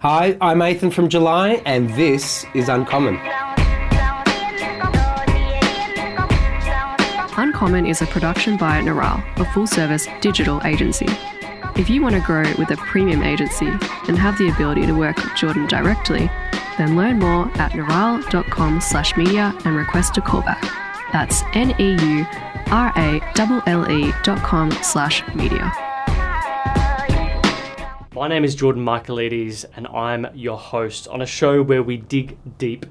Hi, I'm Athan from July, and this is Uncommon. Uncommon is a production by Neuralle, a full-service digital agency. If you want to grow with a premium agency and have the ability to work with Jordan directly, then learn more neuralle.com/media and request a callback. That's neuralle.com/media. My name is Jordan Michaelides, and I'm your host on a show where we dig deep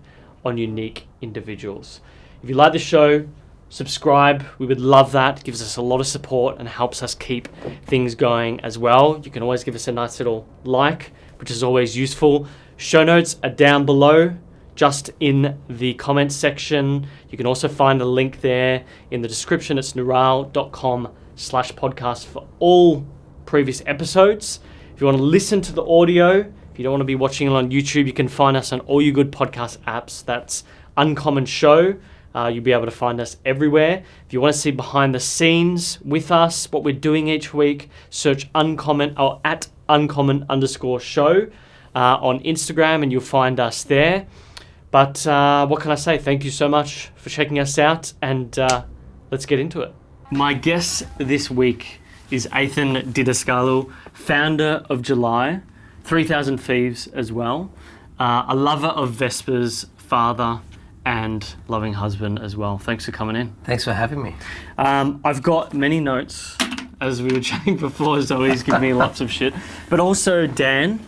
on unique individuals. If you like the show, subscribe. We would love that. It gives us a lot of support and helps us keep things going as well. You can always give us a nice little like, which is always useful. Show notes are down below, just in the comments section. You can also find a link there in the description. It's neuralle.com/podcast for all previous episodes. If you want to listen to the audio, if you don't want to be watching it on YouTube, you can find us on all your good podcast apps. That's Uncommon Show. You'll be able to find us everywhere. If you want to see behind the scenes with us, what we're doing each week, search Uncommon or at Uncommon_show on Instagram, and you'll find us there. But what can I say? Thank you so much for checking us out, and let's get into it. My guest this week is Athan Didaskalou, founder of July, 3000 Thieves as well, a lover of Vespers, father, and loving husband as well. Thanks for coming in. Thanks for having me. I've got many notes, as we were chatting before, Zoe's giving me lots of shit. But also Dan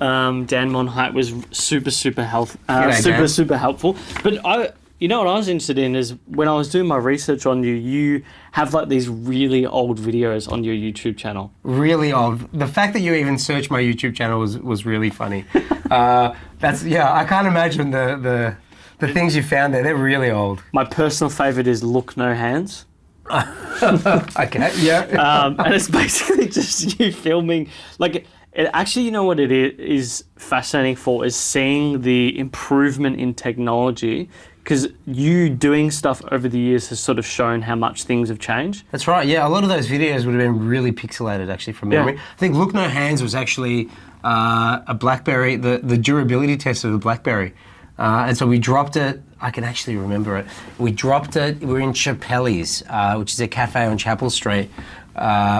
Monheit was super helpful. But you know what I was interested in is when I was doing my research on you, you have like these really old videos on your YouTube channel. Really old. The fact that you even searched my YouTube channel was really funny. I can't imagine the things you found there. They're really old. My personal favourite is Look No Hands. Okay, yeah. And it's basically just you filming, like, it actually, you know what it is fascinating for is seeing the improvement in technology, because you doing stuff over the years has sort of shown how much things have changed. That's right, yeah. A lot of those videos would have been really pixelated, actually, from memory. Yeah. I think Look No Hands was actually a BlackBerry, the durability test of the BlackBerry. And so we dropped it. I can actually remember it. We dropped it. We were in Chappelli's, which is a cafe on Chapel Street,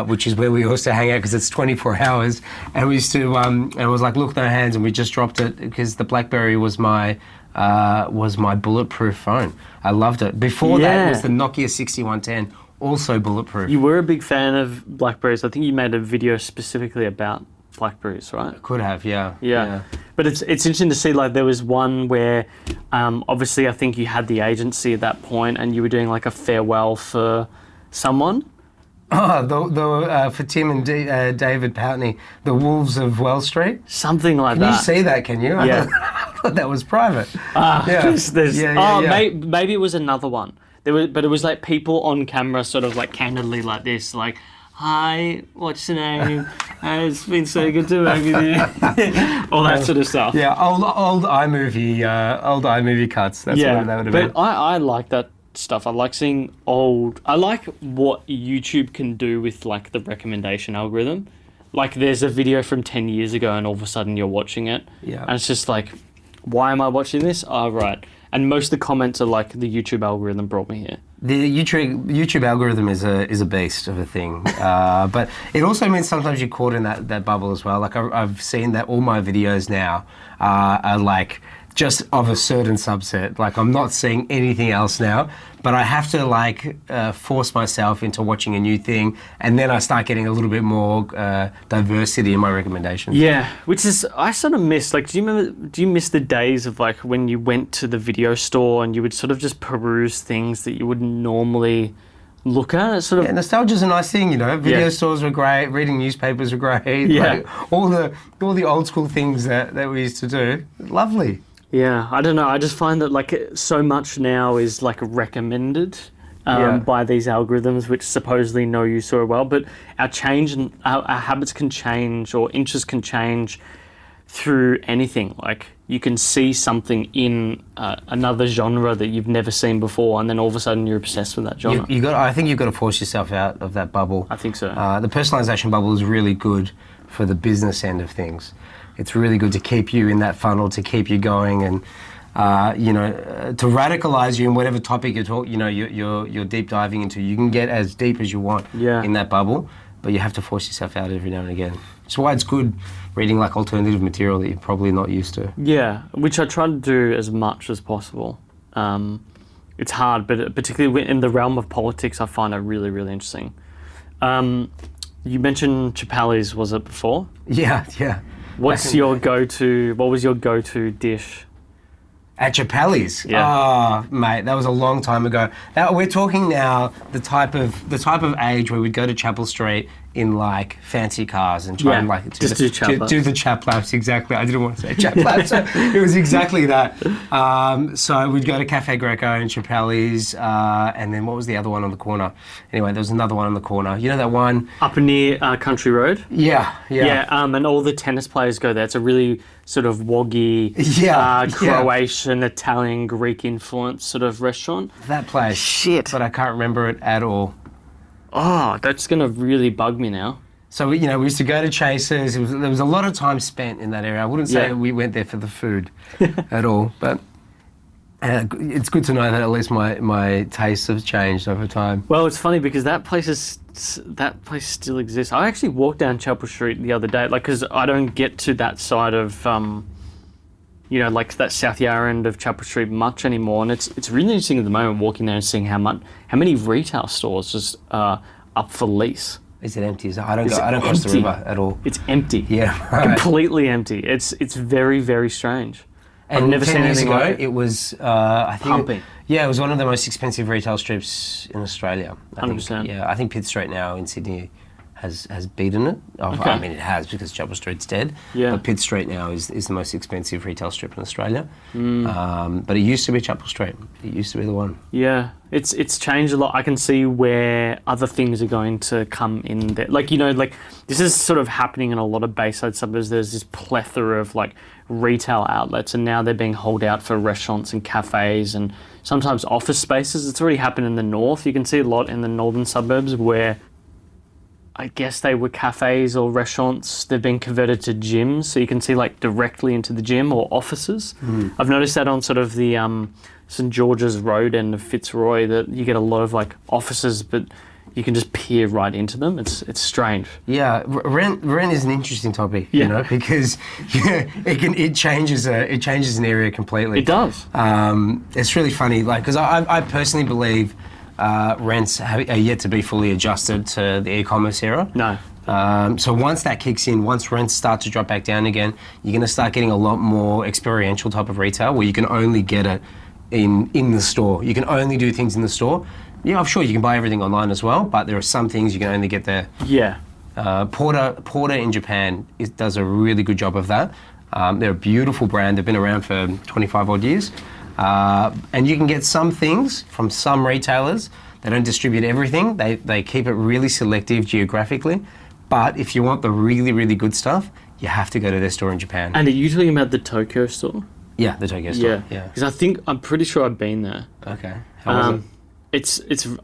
which is where we also hang out because it's 24 hours. And we used to, and it was like Look No Hands, and we just dropped it because the BlackBerry was my bulletproof phone. I loved it. Before that was the Nokia 6110, also bulletproof. You were a big fan of BlackBerries. I think you made a video specifically about BlackBerries, right? Could have, yeah. But it's interesting to see, like, there was one where obviously I think you had the agency at that point and you were doing like a farewell for someone. Oh, for Tim and David Poutney, the Wolves of Well Street? Something like that. Can you see that, can you? Yeah. I thought that was private. Maybe it was another one. But it was like people on camera sort of like candidly like this, like, hi, what's your name? It's been so good to work with you. All that sort of stuff. Yeah, old iMovie cuts. That's what that would have been. But I like that stuff. I like seeing I like what YouTube can do with like the recommendation algorithm. Like there's a video from 10 years ago and all of a sudden you're watching it. Yeah. And it's just like, why am I watching this? Oh, right. And most of the comments are like, the YouTube algorithm brought me here. The YouTube algorithm is a beast of a thing, but it also means sometimes you're caught in that bubble as well. Like I've seen that all my videos now are like just of a certain subset. Like I'm not seeing anything else now, but I have to like force myself into watching a new thing, and then I start getting a little bit more diversity in my recommendations. Yeah, which is, I sort of miss, like, do you miss the days of like when you went to the video store and you would sort of just peruse things that you wouldn't normally look at? It's sort of, nostalgia's a nice thing, you know. Video stores were great, reading newspapers were great. Yeah. Like, all the old school things that we used to do. Lovely. Yeah, I don't know. I just find that like so much now is like recommended by these algorithms, which supposedly know you so well. But our habits can change, or interests can change through anything. Like you can see something in another genre that you've never seen before, and then all of a sudden you're obsessed with that genre. I think you've got to force yourself out of that bubble. I think so. The personalization bubble is really good for the business end of things. it's really good to keep you in that funnel, to keep you going, and to radicalize you in whatever topic you're deep diving into. You can get as deep as you want in that bubble, but you have to force yourself out every now and again. It's why it's good reading like alternative material that you're probably not used to. Yeah, which I try to do as much as possible. It's hard, but particularly in the realm of politics, I find it really, really interesting. You mentioned Michaelides, was it before? Yeah. What was your go-to dish? At Michaelides? Yeah. Oh, mate, that was a long time ago. We're talking now the type of age where we'd go to Chapel Street in like fancy cars and try and like do the chap laps. Exactly. I didn't want to say chap laps. So it was exactly that. So we'd go to Cafe Greco and Michaelides, and then what was the other one on the corner? Anyway, there was another one on the corner. You know that one up near Country Road? Yeah. And all the tennis players go there. It's a really sort of woggy, Croatian, Italian, Greek influence sort of restaurant. That place. Shit. But I can't remember it at all. Oh, that's going to really bug me now. So, we used to go to Chasers. There was a lot of time spent in that area. I wouldn't say we went there for the food at all, but it's good to know that at least my tastes have changed over time. Well, it's funny because that place still exists. I actually walked down Chapel Street the other day, because I don't get to that side of, like that South Yarra end of Chapel Street much anymore, and it's really interesting at the moment walking there and seeing how many retail stores just up for lease. Is it empty? I don't cross the river at all. It's empty. Yeah, right. Completely empty. It's very, very strange. And I've never 10 seen years anything ago, like it. it was, I think... Pumping. It was one of the most expensive retail strips in Australia. 100%. I think Pitt Street now in Sydney has beaten it. Okay. I mean, it has because Chapel Street's dead. Yeah. But Pitt Street now is the most expensive retail strip in Australia. But it used to be Chapel Street. It used to be the one. Yeah, it's changed a lot. I can see where other things are going to come in there. This is sort of happening in a lot of Bayside suburbs. There's this plethora of retail outlets, and now they're being hauled out for restaurants and cafes and sometimes office spaces. It's already happened in the north. You can see a lot in the northern suburbs where I guess they were cafes or restaurants. They've been converted to gyms, so you can see directly into the gym or offices. I've noticed that on sort of the St George's Road end of Fitzroy, that you get a lot of offices, but you can just peer right into them. It's strange. Yeah, rent is an interesting topic, because it changes an area completely. It does. It's really funny, because I personally believe rents are yet to be fully adjusted to the e-commerce era. No. So once that kicks in, once rents start to drop back down again, you're going to start getting a lot more experiential type of retail where you can only get it in the store. You can only do things in the store. Yeah, I'm sure you can buy everything online as well, but there are some things you can only get there. Yeah. Porter in Japan does a really good job of that. They're a beautiful brand. They've been around for 25 odd years. And you can get some things from some retailers. They don't distribute everything. They keep it really selective geographically. But if you want the really, really good stuff, you have to go to their store in Japan. And are you talking about the Tokyo store? Yeah, the Tokyo store. Yeah. Because I'm pretty sure I've been there. Okay. How was it?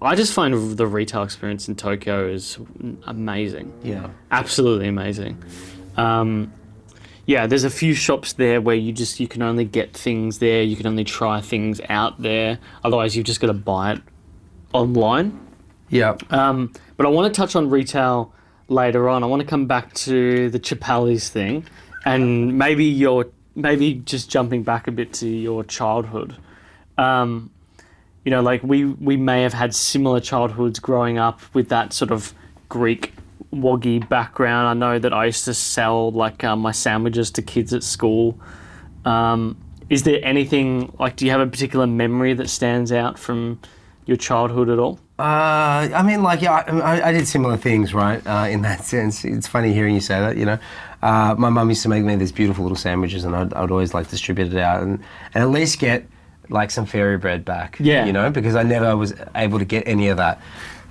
I just find the retail experience in Tokyo is amazing. Yeah. Absolutely amazing. There's a few shops there where you can only get things there, you can only try things out there, otherwise you've just got to buy it online. Yeah. But I want to touch on retail later on. I want to come back to the Michaelides thing, and maybe just jumping back a bit to your childhood. We may have had similar childhoods growing up with that sort of Greek woggy background. I know that I used to sell my sandwiches to kids at school. Is there anything, do you have a particular memory that stands out from your childhood at all? I did similar things, right, in that sense. It's funny hearing you say that, My mum used to make me these beautiful little sandwiches, and I'd always distribute it out and at least get some fairy bread back, because I never was able to get any of that.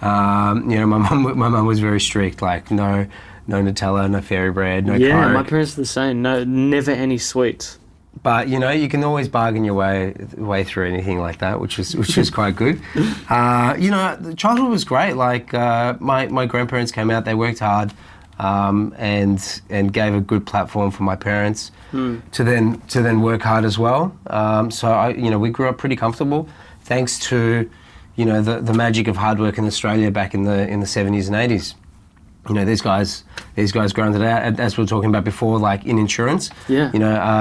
My mum was very strict, no Nutella, no fairy bread, no Coke. Yeah, my parents are the same. No, never any sweets. But you can always bargain your way through anything like that, which was quite good. The childhood was great. My grandparents came out, they worked hard. and gave a good platform for my parents to then work hard as well. So we grew up pretty comfortable, thanks to the magic of hard work in Australia back in the 70s and 80s. These guys grinded out, as we were talking about before, like in insurance. Yeah.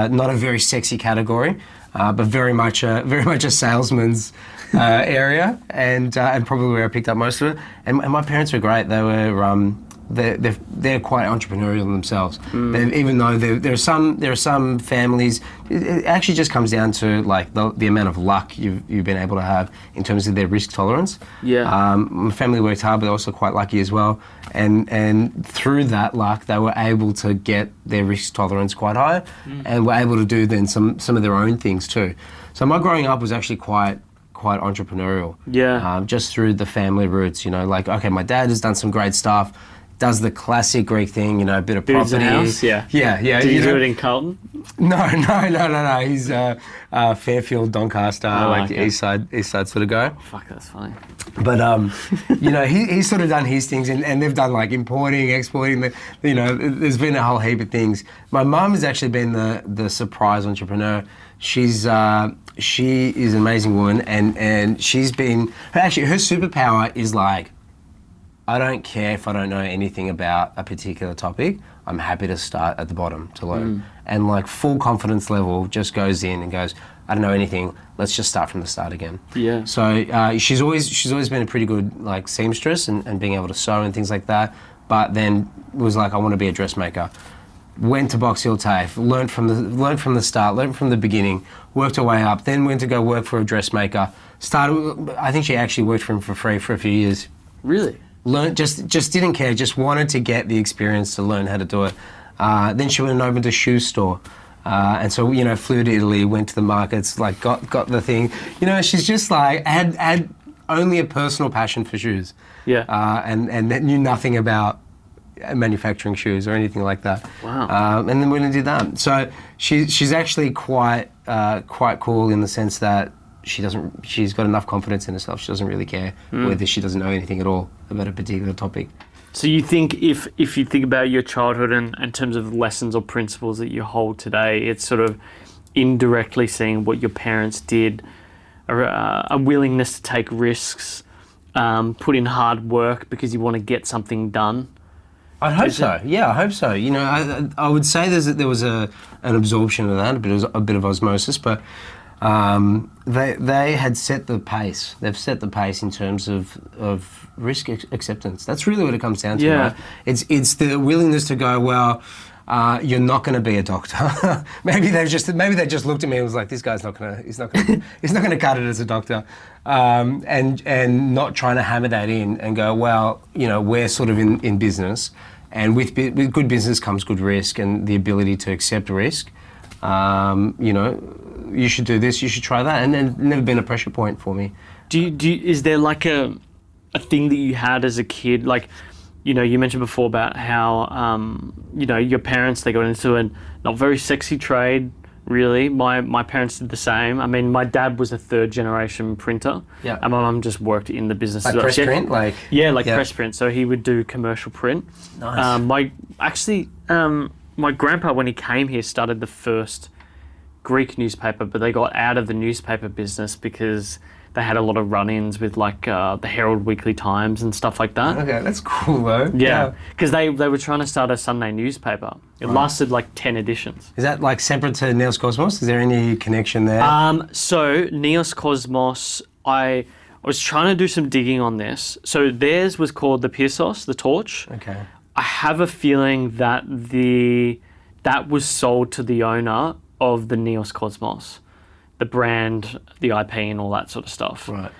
Not a very sexy category, but very much a salesman's area, and probably where I picked up most of it. And my parents were great. They were they're quite entrepreneurial themselves. Even though there are some families, it actually just comes down to like the amount of luck you've been able to have in terms of their risk tolerance. Yeah. My family worked hard, but they're also quite lucky as well. And through that luck, they were able to get their risk tolerance quite high, and were able to do then some of their own things too. So my growing up was actually quite entrepreneurial. Yeah. Just through the family roots, like, okay, my dad has done some great stuff, does the classic Greek thing, a bit of Builds property. a house, yeah. Yeah. Did you do it in Carlton? No. He's Fairfield, Doncaster, okay. east side sort of guy. Fuck, that's funny. But he's sort of done his things, and they've done like importing, exporting. There's been a whole heap of things. My mum has actually been the surprise entrepreneur. She is an amazing woman, and she's been her superpower is like, I don't care if I don't know anything about a particular topic. I'm happy to start at the bottom to learn. And like full confidence level just goes in and goes, I don't know anything. Let's just start from the start again. Yeah. So she's always been a pretty good like seamstress and being able to sew and things like that. But then was like, I want to be a dressmaker. Went to Box Hill TAFE, learned from the start, learned from the beginning, worked her way up. Then went to go work for a dressmaker. I think she actually worked for him for free for a few years. Really? Learned, just didn't care, just wanted to get the experience to learn how to do it. Then she went and opened a shoe store. And so, flew to Italy, went to the markets, like got the thing. She's just like, had only a personal passion for shoes. Yeah. And knew nothing about manufacturing shoes or anything like that. Wow. And then went and did that. So she's actually quite cool in the sense that she's got enough confidence in herself. She doesn't really care whether she doesn't know anything at all about a particular topic. So you think if you think about your childhood and in terms of lessons or principles that you hold today, it's sort of indirectly seeing what your parents did, a willingness to take risks, put in hard work because you want to get something done? I hope so. Yeah, I hope so. I would say there was an absorption of that, a bit of osmosis, but they had set the pace. They've set the pace in terms of risk acceptance. That's really what it comes down to. Yeah. Right? It's the willingness to go, well, you're not going to be a doctor. maybe they just looked at me and was like, this guy's he's not gonna cut it as a doctor, and not trying to hammer that in and go, well, we're sort of in business, and with good business comes good risk and the ability to accept risk. You should do this, you should try that, and then never been a pressure point for me. Is there like a thing that you had as a kid, like, you mentioned before about how, your parents, they got into a not very sexy trade, really. My parents did the same. I mean, my dad was a third generation printer. Yeah. And my mum just worked in the business. Like press print? Press print. So he would do commercial print. Nice. My grandpa, when he came here, started the first Greek newspaper, but they got out of the newspaper business because they had a lot of run-ins with like the Herald Weekly Times and stuff like that. Okay, that's cool though. Yeah, because they were trying to start a Sunday newspaper. It lasted like 10 editions. Is that like separate to Neos Cosmos? Is there any connection there? So Neos Cosmos, I was trying to do some digging on this. So theirs was called the Piersos, the Torch. Okay. I have a feeling that that was sold to the owner of the Neos Cosmos, the brand, the IP, and all that sort of stuff. Right.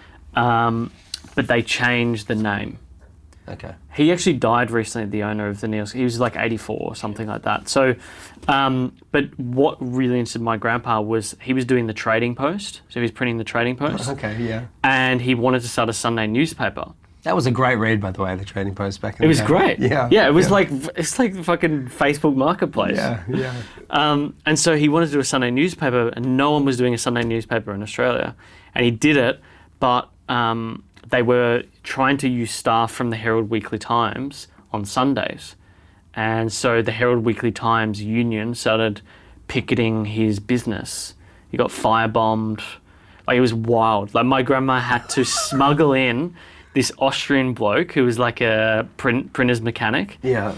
But they changed the name. Okay. He actually died recently, the owner of the Neos. He was like 84 or something like that. So, but what really interested my grandpa was he was doing the Trading Post. So he was printing the Trading Post. Okay, yeah. And he wanted to start a Sunday newspaper. That was a great read, by the way, the Trading Post back in the day. It was great. Yeah. Yeah, it was like, it's like fucking Facebook Marketplace. Yeah. And so he wanted to do a Sunday newspaper, and no one was doing a Sunday newspaper in Australia. And he did it, but they were trying to use staff from the Herald Weekly Times on Sundays. And so the Herald Weekly Times union started picketing his business. He got firebombed. Like, it was wild. Like, my grandma had to smuggle in this Austrian bloke who was like a printer's mechanic. Yeah.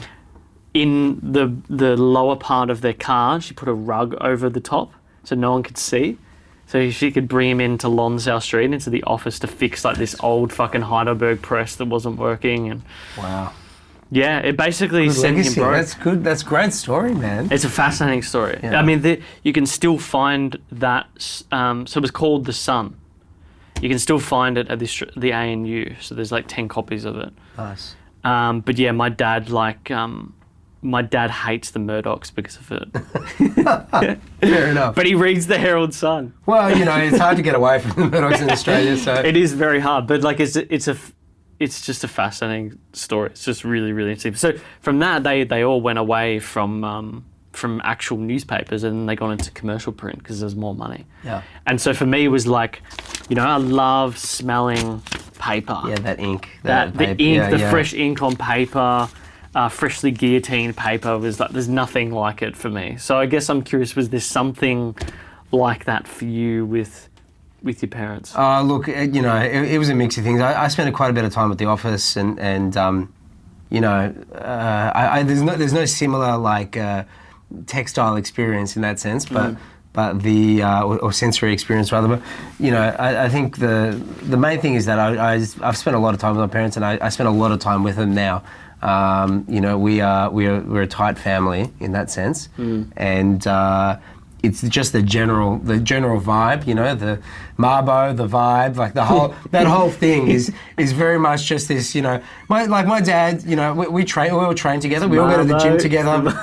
In the lower part of their car, she put a rug over the top so no one could see. So she could bring him into Lonsdale Street, into the office, to fix like this old fucking Heidelberg press that wasn't working. And wow. Yeah, it basically sent him broke. That's good. That's a great story, man. It's a fascinating story. Yeah. I mean, you can still find that. So it was called The Sun. You can still find it at the ANU. So there's like 10 copies of it. Nice. But yeah, my dad hates the Murdochs because of it. Fair enough. But he reads the Herald Sun. Well, it's hard to get away from the Murdochs in Australia, so it is very hard. But like, it's just a fascinating story. It's just really, really interesting. So from that, they all went away from actual newspapers, and they got into commercial print because there's more money. Yeah. And so for me, it was like, I love smelling paper. Yeah, that ink. The fresh ink on paper, freshly guillotined paper was like, there's nothing like it for me. So I guess I'm curious, was there something like that for you with your parents? Look, it was a mix of things. I spent quite a bit of time at the office, and there's no similar like textile experience in that sense, but the or sensory experience rather. But I think the main thing is that I've spent a lot of time with my parents, and I spend a lot of time with them now. We're a tight family in that sense, and. It's just the general vibe, the Marbo, the vibe, like that whole thing is very much just this, my dad, we all train together, we all go to the gym together,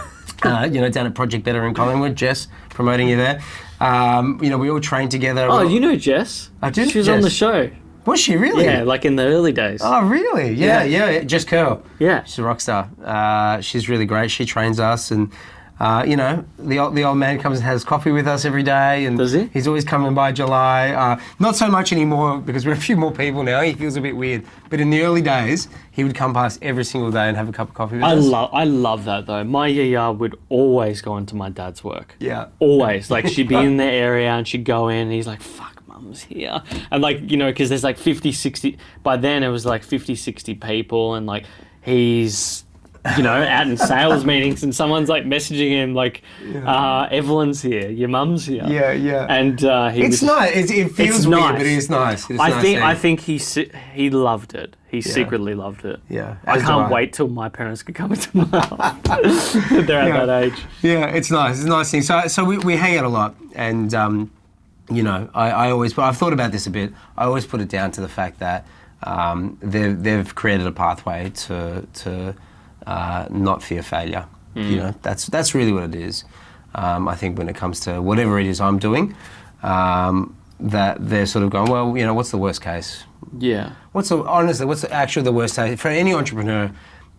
down at Project Better in Collingwood, Jess, promoting you there. We all train together. Oh, you know Jess? I do. She was on the show. Was she really? Yeah, like in the early days. Oh, really? Yeah. Jess Curl. Yeah. She's a rock star. She's really great. She trains us, and the old man comes and has coffee with us every day, and does he? He's always coming by July. Not so much anymore because we're a few more people now. He feels a bit weird, but in the early days, he would come past every single day and have a cup of coffee with us. I love that though. My yaya would always go into my dad's work. Yeah, always. Like, she'd be in the area and she'd go in, and he's like, "Fuck, mum's here," and like, because there's like 50, 60. By then, it was like 50, 60 people, and like he's. Out in sales meetings, and someone's like messaging him like, "Evelyn's here, your mum's here." Yeah. And it's nice. It feels weird, nice. but it is nice. I think he loved it. He secretly loved it. Yeah. I can't wait till my parents could come into my house. They're at that age. Yeah, it's nice. It's a nice thing. So we hang out a lot, and I've thought about this a bit. I always put it down to the fact that they've created a pathway to not fear failure. That's really what it is. I think when it comes to whatever it is I'm doing, that they're sort of going, well, what's the worst case? Yeah. What's actually the worst case for any entrepreneur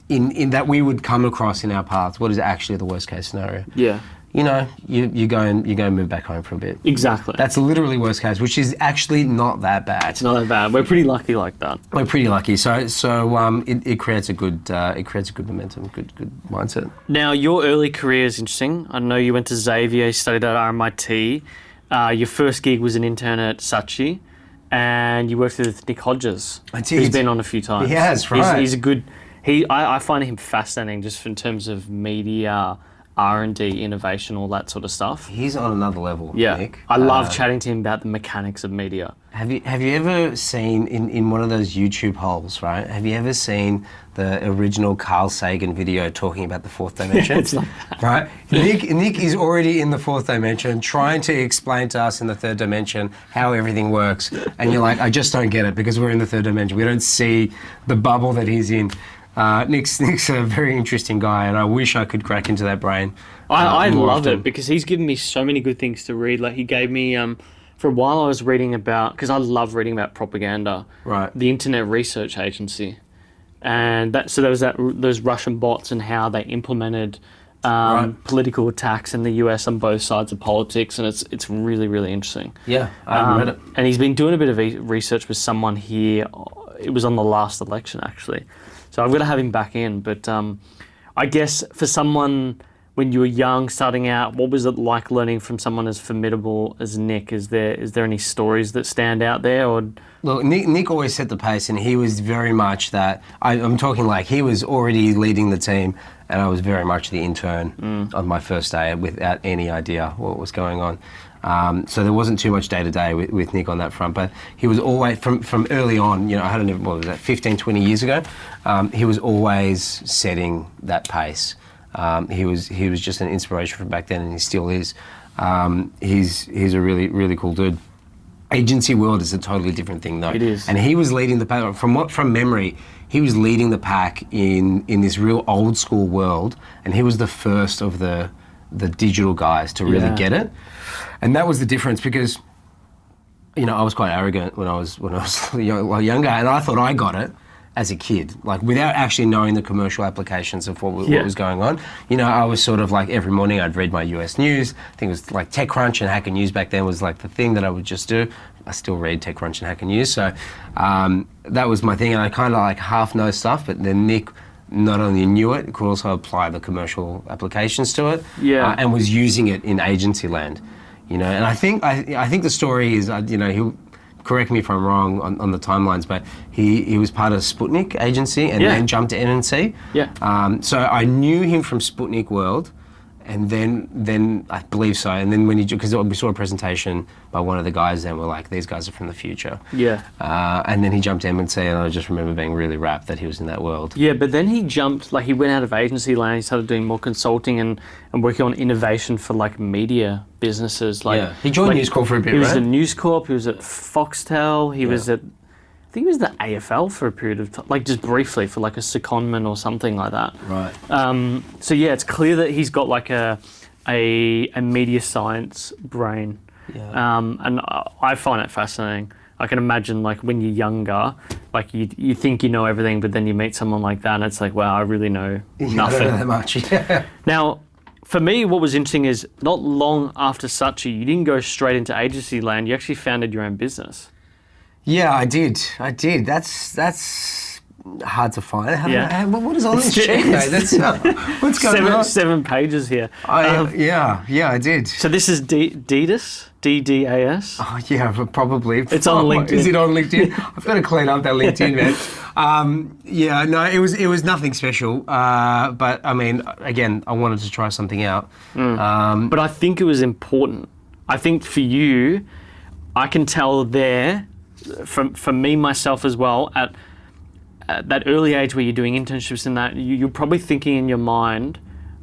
in that we would come across in our path? What is actually the worst case scenario? Yeah. You go and move back home for a bit. Exactly. That's literally worst case, which is actually not that bad. It's not that bad. We're pretty lucky like that. We're pretty lucky. So it creates a good momentum, good mindset. Now, your early career is interesting. I know you went to Xavier, studied at RMIT. Your first gig was an intern at Saatchi, and you worked with Nick Hodges. I did. He's been on a few times. He has, right? He's a good. I find him fascinating just in terms of media. R&D, innovation, all that sort of stuff. He's on another level, yeah. Nick. I love chatting to him about the mechanics of media. Have you ever seen, in one of those YouTube holes, right, have you ever seen the original Carl Sagan video talking about the fourth dimension? It's like that. Right? Nick is already in the fourth dimension, trying to explain to us in the third dimension how everything works. And you're like, I just don't get it because we're in the third dimension. We don't see the bubble that he's in. Nick's a very interesting guy, and I wish I could crack into that brain. I love it because he's given me so many good things to read. Like, he gave me, for a while I was reading about, because I love reading about propaganda, right? The Internet Research Agency, and there was those Russian bots and how they implemented political attacks in the US on both sides of politics, and it's really, really interesting. Yeah, I haven't read it. And he's been doing a bit of research with someone here. It was on the last election, actually. So I've got to have him back in, but I I guess for someone when you were young, starting out, what was it like learning from someone as formidable as Nick? Is there any stories that stand out there? Or Look, Nick always set the pace, and he was very much that. I'm talking like he was already leading the team, and I was very much the intern on my first day without any idea what was going on. So there wasn't too much day to day with Nick on that front, but he was always, from early on, you know, I don't know, what was that, 15, 20 years ago, he was always setting that pace. He was just an inspiration from back then, and he still is. He's a really, really cool dude. Agency world is a totally different thing, though. It is. And he was leading the pack, from memory, he was leading the pack in this real old school world, and he was the first of the digital guys to really get it. And that was the difference, because, you know, I was quite arrogant when I was younger, and I thought I got it as a kid, like without actually knowing the commercial applications of what was going on. You know, I was sort of like every morning I'd read my US news. I think it was like TechCrunch and Hacker News back then was like the thing that I would just do. I still read TechCrunch and Hacker News, so that was my thing, and I kind of like half know stuff, but then Nick not only knew it, could also apply the commercial applications to it, and was using it in agency land. You know, and I think the story is, you know, he'll correct me if I'm wrong on the timelines, but he was part of Sputnik agency and then jumped to NNC. So I knew him from Sputnik World, and then I believe so. And then because we saw a presentation by one of the guys, and we're like, these guys are from the future. And then he jumped to MNC, and I just remember being really rapt that he was in that world. Yeah, but then he jumped, like he went out of agency land, he started doing more consulting and working on innovation for like media businesses. Like he joined News Corp for a bit, right? He was at News Corp, he was at Foxtel, he was at, I think he was the AFL for a period of time, like just briefly for like a secondment or something like that. Right. So yeah, it's clear that he's got like a media science brain. And I find it fascinating. I can imagine like when you're younger, like you think you know everything, but then you meet someone like that and it's like, wow, I really know nothing. I don't know that much. Now, for me, what was interesting is not long after Saatchi, you didn't go straight into agency land, you actually founded your own business. Yeah, I did. That's hard to find. What is on this check, mate? That's what's going on? 7 pages here. I did. So this is Didas, DDAS. Oh yeah, probably. It's on LinkedIn. Is it on LinkedIn? I've got to clean up that LinkedIn, man. No, it was nothing special. But I mean, again, I wanted to try something out. But I think it was important. I think for you, I can tell there. From me, myself as well, at that early age where you're doing internships and that, you're probably thinking in your mind,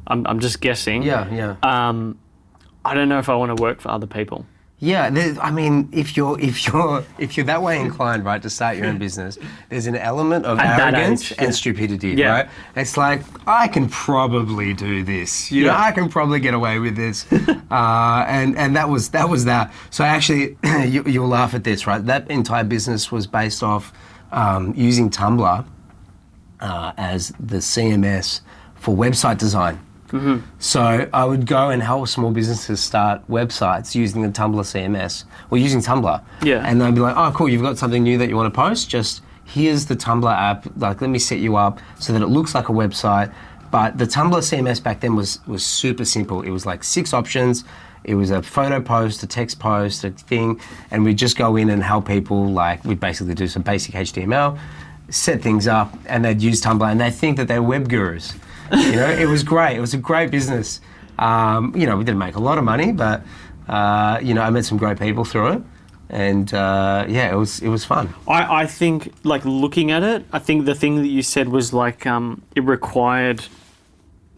I'm just guessing. I don't know if I want to work for other people. Yeah, I mean, if you're that way inclined, right, to start your own business, there's an element of arrogance and stupidity, right? It's like, I can probably do this, you know, I can probably get away with this, and that was that. So actually, you'll laugh at this, right? That entire business was based off using Tumblr as the CMS for website design. So I would go and help small businesses start websites using the Tumblr CMS or using Tumblr. And they'd be like, oh, cool, you've got something new that you want to post? Just here's the Tumblr app. Like, let me set you up so that it looks like a website. But the Tumblr CMS back then was super simple. It was like 6 options. It was a photo post, a text post, a thing. And we'd just go in and help people. Like, we'd basically do some basic HTML, set things up, and they'd use Tumblr. And they'd think that they're web gurus. You know, it was great. It was a great business. You know, we didn't make a lot of money, but you know, I met some great people through it, and it was fun. I think, like, looking at it, I think the thing that you said was like it required,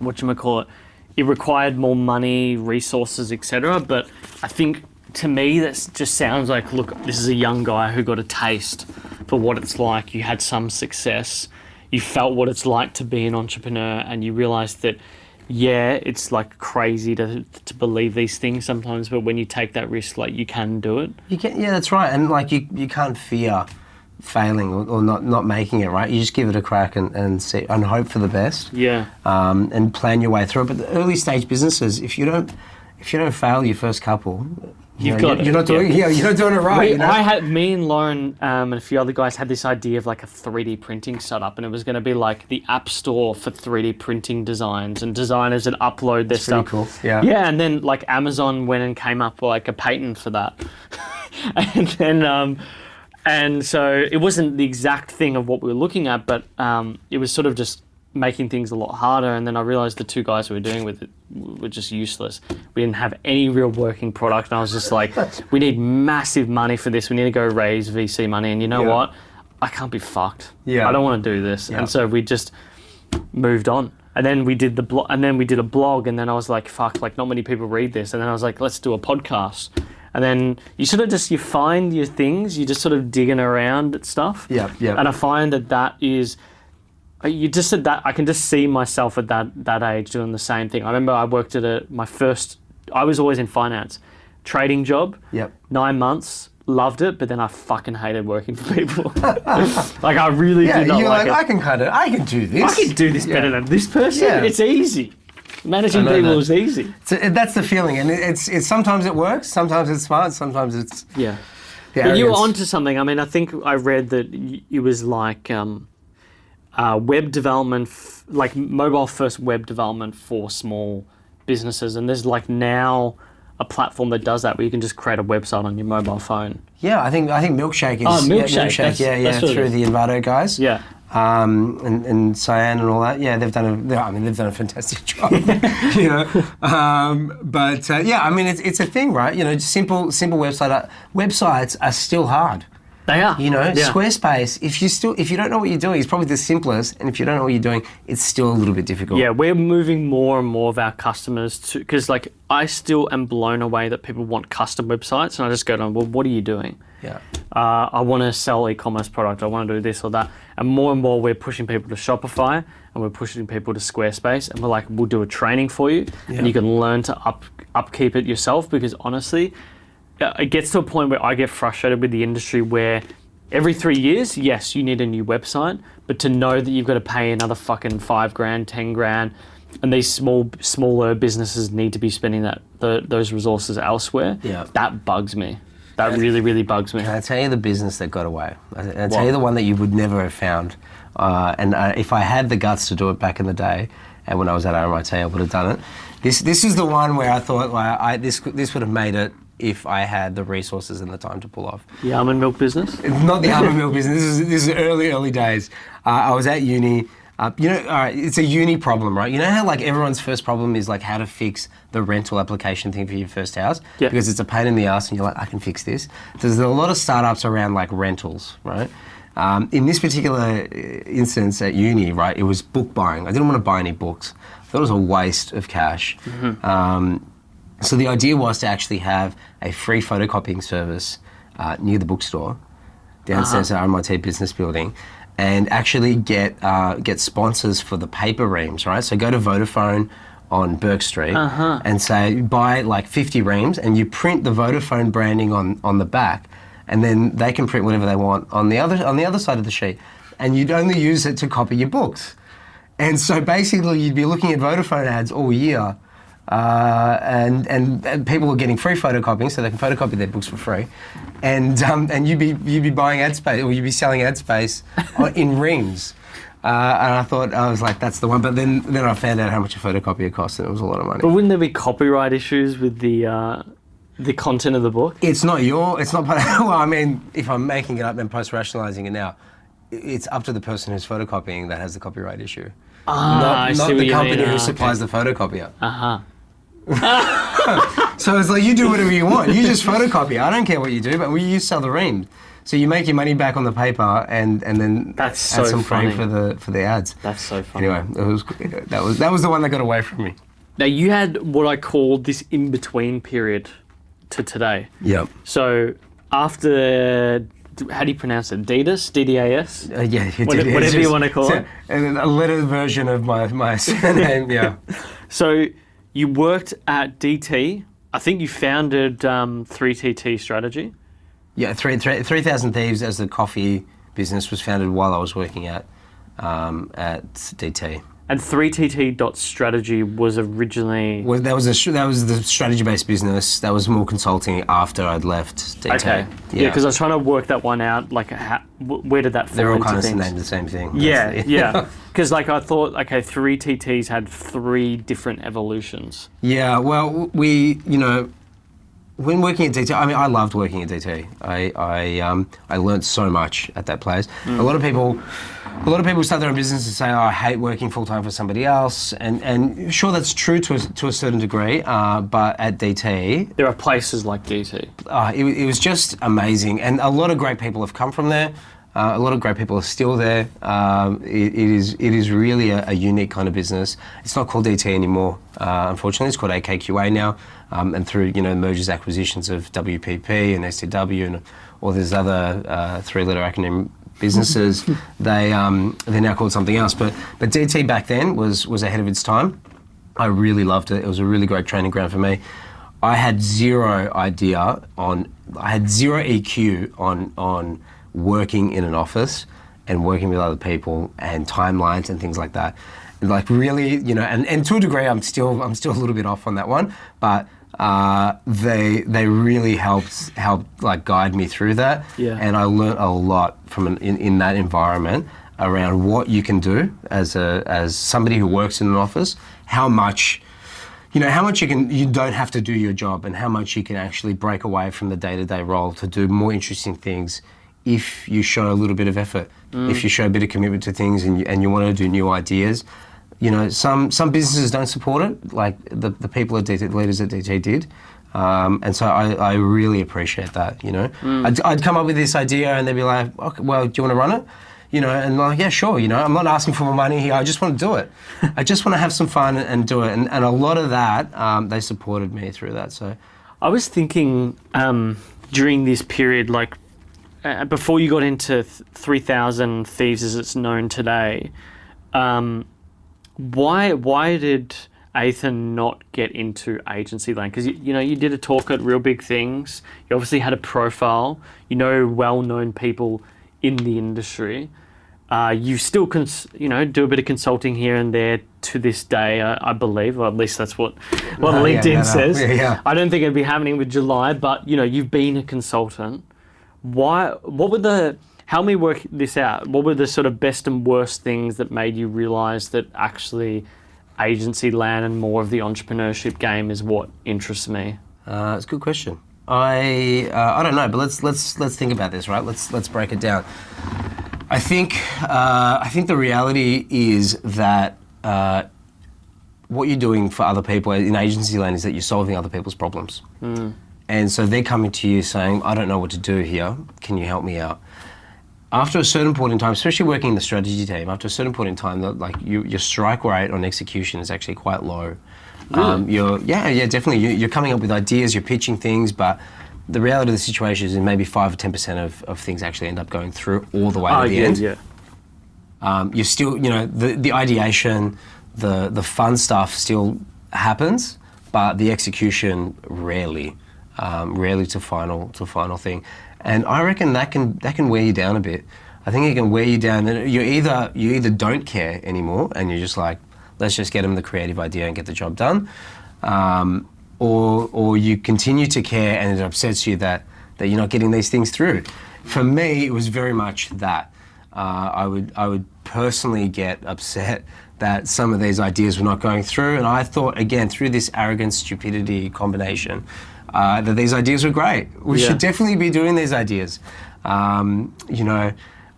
it required more money, resources, etc. But I think to me that just sounds like, look, this is a young guy who got a taste for what it's like. You had some success. You felt what it's like to be an entrepreneur, and you realised that, it's like crazy to believe these things sometimes, but when you take that risk, like, you can do it. You can, that's right, and like you can't fear failing or not making it, right? You just give it a crack and see and hope for the best. And plan your way through it. But the early stage businesses, if you don't fail your first couple, You've got it. You're not doing. Yeah, you're not doing it right. Me and Lauren and a few other guys had this idea of like a 3D printing setup, and it was going to be like the app store for 3D printing designs and designers that upload their stuff. Pretty cool. Yeah. Yeah, and then like Amazon went and came up with like a patent for that, and then and so it wasn't the exact thing of what we were looking at, but it was sort of just making things a lot harder. And then I realized the two guys who were doing with it were just useless. We didn't have any real working product, and I was just like, we need massive money for this. We need to go raise VC money, and you know what? I can't be fucked. Yeah. I don't want to do this. And so we just moved on. And then we did a blog, and then I was like, fuck, like not many people read this. And then I was like, let's do a podcast. And then you sort of you find your things, you're just sort of digging around at stuff. Yeah. And I find that is, you just said that, I can just see myself at that age doing the same thing. I remember I worked at I was always in finance, trading job, 9 months, loved it, but then I fucking hated working for people. Like I really did not like it. I can do this. I can do this better than this person. Yeah. It's easy. Managing people is easy. So that's the feeling, and it's sometimes it works, sometimes it's smart, sometimes it's But you were onto something. I mean, I think I read that it was like web development, like mobile first web development for small businesses, and there's like now a platform that does that where you can just create a website on your mobile phone. Yeah, I think Milkshake is Milkshake. That's through the Envato guys. Yeah. And Cyan and all that. Yeah, they've done a fantastic job. You know, but I mean, it's a thing, right? You know, simple websites are still hard. They are. You know, Squarespace, if you don't know what you're doing, it's probably the simplest, and if you don't know what you're doing, it's still a little bit difficult. Yeah, we're moving more and more of our customers to, because like I still am blown away that people want custom websites, and I just go down, well, what are you doing? Yeah. I want to sell e-commerce product, I want to do this or that, and more we're pushing people to Shopify, and we're pushing people to Squarespace, and we're like, we'll do a training for you, and you can learn to upkeep it yourself, because honestly, it gets to a point where I get frustrated with the industry where every 3 years, yes, you need a new website, but to know that you've got to pay another fucking $5,000, $10,000, and these smaller businesses need to be spending those resources elsewhere, that bugs me. That really, really bugs me. Can I tell you the business that got away? I'll tell you the one that you would never have found. If I had the guts to do it back in the day, and when I was at RMIT, I would have done it. This is the one where I thought, like, this would have made it if I had the resources and the time to pull off. The almond milk business? Not the almond milk business. This is early days. I was at uni. It's a uni problem, right? You know how like everyone's first problem is like how to fix the rental application thing for your first house? Yeah. Because it's a pain in the ass and you're like, I can fix this. There's a lot of startups around like rentals, right? In this particular instance at uni, right, it was book buying. I didn't want to buy any books. I thought it was a waste of cash. Mm-hmm. So the idea was to actually have a free photocopying service near the bookstore, downstairs at RMIT Business Building, and actually get sponsors for the paper reams, right? So go to Vodafone on Burke Street and say, buy like 50 reams, and you print the Vodafone branding on the back, and then they can print whatever they want on the other side of the sheet, and you'd only use it to copy your books. And so basically you'd be looking at Vodafone ads all year, and people were getting free photocopying, so they can photocopy their books for free, and you'd be buying ad space, or you'd be selling ad space in reams. And I was like, that's the one. But then I found out how much a photocopier costs, and it was a lot of money. But wouldn't there be copyright issues with the content of the book? It's not well, I mean, if I'm making it up and post-rationalizing it now, it's up to the person who's photocopying that has the copyright issue. Not the company who supplies the photocopier. So it's like, you do whatever you want. You just photocopy. I don't care what you do, but you sell the ream. So you make your money back on the paper, and then add some frame for the ads. That's so funny. Anyway, that was the one that got away from me. Now you had what I called this in-between period to today. Yep. So after, how do you pronounce it? DDAS? DDAS? Whatever you want to call it. A letter version of my surname, yeah. So you worked at DT. I think you founded 3TT Strategy. Yeah, 3000 Thieves as the coffee business was founded while I was working at DT. And 3TT.strategy was originally... Well, that was the strategy-based business. That was more consulting after I'd left DT. Okay. Yeah, because I was trying to work that one out. Like, where did that fall They're all into kind of things? named the same thing. Yeah. Because like I thought, okay, 3TTs had 3 different evolutions. Yeah. Well, when working at DT, I mean, I loved working at DT. I learned so much at that place. A lot of people start their own business and say, "Oh, I hate working full time for somebody else," and sure, that's true to a certain degree. But at DT, There are places like DT. it was just amazing, and a lot of great people have come from there. A lot of great people are still there. It is really a unique kind of business. It's not called DT anymore, unfortunately. It's called AKQA now, and through mergers, acquisitions of WPP and STW and all these other 3-letter acronym businesses, they're now called something else. But DT back then was ahead of its time. I really loved it. It was a really great training ground for me. I had zero EQ on working in an office and working with other people and timelines and things like that. And like really, and to a degree, I'm still a little bit off on that one, but they really helped like guide me through that. Yeah. And I learned a lot from in that environment around what you can do as somebody who works in an office, how much you don't have to do your job, and how much you can actually break away from the day-to-day role to do more interesting things if you show a little bit of effort, if you show a bit of commitment to things and you want to do new ideas. Some businesses don't support it, like the people at DT, the leaders at DT did. And so I really appreciate that, I'd come up with this idea and they'd be like, okay, well, do you want to run it? And like, yeah, sure, I'm not asking for more money here, I just want to do it. I just want to have some fun and do it. And a lot of that, they supported me through that, so. I was thinking during this period, like, before you got into 3000 Thieves as it's known today, why did Athan not get into agency land? Because you did a talk at Real Big Things. You obviously had a profile. Well-known people in the industry. You still do a bit of consulting here and there to this day, I believe, or at least that's what LinkedIn says. Yeah. I don't think it'd be happening with July, but you've been a consultant. Help me work this out. What were the sort of best and worst things that made you realise that actually agency land and more of the entrepreneurship game is what interests me? It's a good question. I don't know, but let's think about this, right? Let's break it down. I think the reality is that what you're doing for other people in agency land is that you're solving other people's problems. And so they're coming to you saying, I don't know what to do here, can you help me out? After a certain point in time, especially working in the strategy team, after a certain point in time, your strike rate on execution is actually quite low. Really? Definitely. You're coming up with ideas, you're pitching things, but the reality of the situation is maybe 5 or 10% of things actually end up going through all the way to the end. Yeah. You're still, the ideation, the fun stuff still happens, but the execution rarely to final thing. And I reckon that can wear you down a bit. I think it can wear you down. You either don't care anymore and you're just like, let's just get them the creative idea and get the job done, or you continue to care and it upsets you that you're not getting these things through. For me, it was very much that. I would personally get upset that some of these ideas were not going through, and I thought, again, through this arrogance, stupidity combination, that these ideas were great. We should definitely be doing these ideas.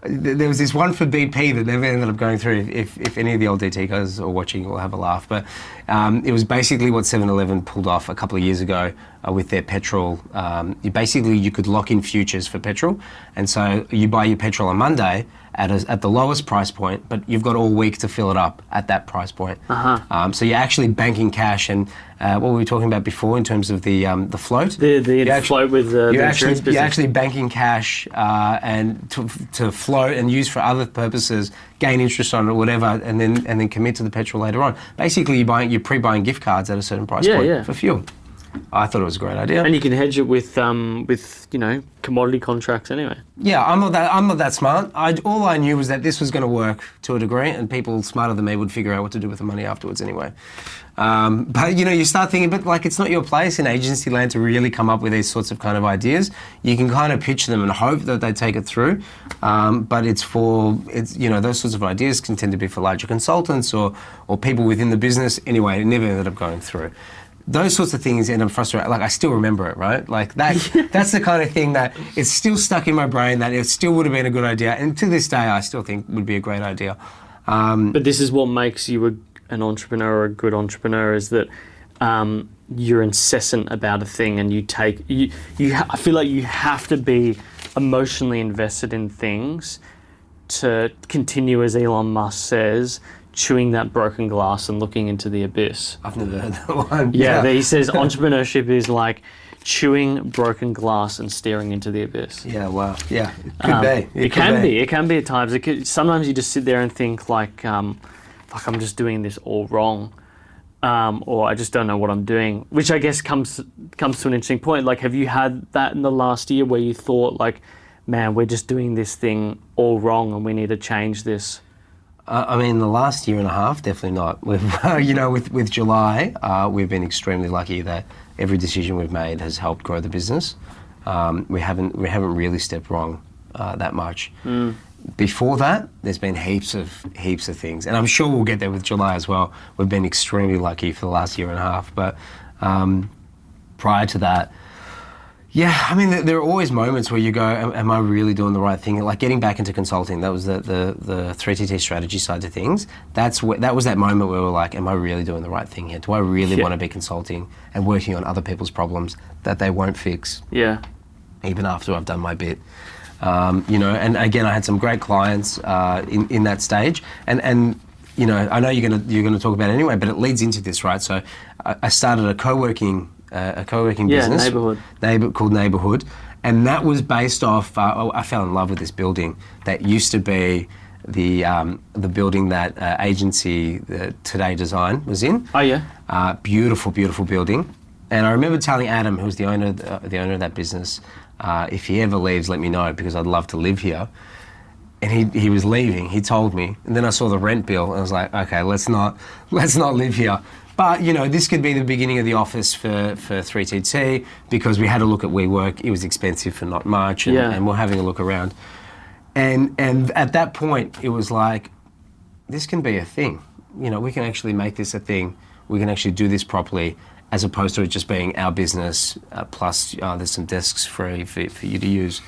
There was this one for BP that never ended up going through. If any of the old DT guys are watching, will have a laugh. But it was basically what 7-Eleven pulled off a couple of years ago with their petrol. You could lock in futures for petrol, and so you buy your petrol on Monday at the lowest price point, but you've got all week to fill it up at that price point. So you're actually banking cash, and what were we talking about before in terms of the float? The float with the insurance business. You're actually banking cash and to float and use for other purposes, gain interest on it or whatever, and then commit to the petrol later on. Basically, you're pre-buying gift cards at a certain price point for fuel. I thought it was a great idea. And you can hedge it with commodity contracts anyway. Yeah, I'm not that smart. All I knew was that this was going to work to a degree, and people smarter than me would figure out what to do with the money afterwards anyway. But you start thinking, but like it's not your place in agency land to really come up with these sorts of kind of ideas. You can kind of pitch them and hope that they take it through. But it's those sorts of ideas can tend to be for larger consultants or people within the business. Anyway, it never ended up going through. Those sorts of things end up frustrating. Like I still remember it, right? Like that's the kind of thing that it's still stuck in my brain that it still would have been a good idea. And to this day, I still think would be a great idea. But this is what makes you an entrepreneur or a good entrepreneur is that you're incessant about a thing and I feel like you have to be emotionally invested in things to continue, as Elon Musk says, chewing that broken glass and looking into the abyss. I've never heard that one. Yeah, he says entrepreneurship is like chewing broken glass and staring into the abyss. Yeah, wow. Yeah, it could be. It can be at times. Sometimes you just sit there and think like I'm just doing this all wrong. Or I just don't know what I'm doing, which I guess comes to an interesting point. Like, have you had that in the last year where you thought like, man, we're just doing this thing all wrong and we need to change this? The last year and a half, definitely not. We've, with July, we've been extremely lucky that every decision we've made has helped grow the business. We haven't really stepped wrong that much. Before that, there's been heaps of things, and I'm sure we'll get there with July as well. We've been extremely lucky for the last year and a half, but prior to that, yeah, there are always moments where you go, am I really doing the right thing? Like getting back into consulting, that was the 3TT strategy side of things. That was that moment where we were like, am I really doing the right thing here? Do I really want to be consulting and working on other people's problems that they won't fix? Yeah. Even after I've done my bit. And again, I had some great clients in that stage, and I know you're gonna talk about it anyway, but it leads into this, right? So I started a co-working business, called Neighbourhood, and that was based off. I fell in love with this building that used to be the building that agency Today Design was in. Oh yeah, beautiful building. And I remember telling Adam, who was the owner of that business, if he ever leaves, let me know because I'd love to live here. And he was leaving. He told me, and then I saw the rent bill, and I was like, okay, let's not live here. But this could be the beginning of the office for 3TT because we had a look at WeWork. It was expensive for not much, and we're having a look around. And at that point, it was like, this can be a thing. We can actually make this a thing. We can actually do this properly, as opposed to it just being our business, plus there's some desks free for you to use.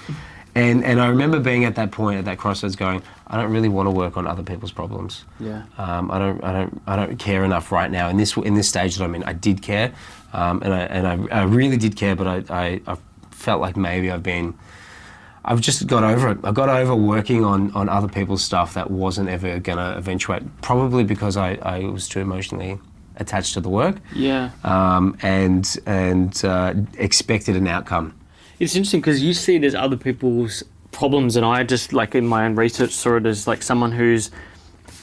And I remember being at that point, at that crossroads, going, I don't really want to work on other people's problems. Yeah. I don't care enough right now. In this stage that I'm in, I did care, and I really did care, but I felt like maybe I've just got over it. I got over working on other people's stuff that wasn't ever going to eventuate, probably because I was too emotionally attached to the work. Yeah. And expected an outcome. It's interesting because you see it as other people's problems, and I just, like in my own research, saw it as like someone who's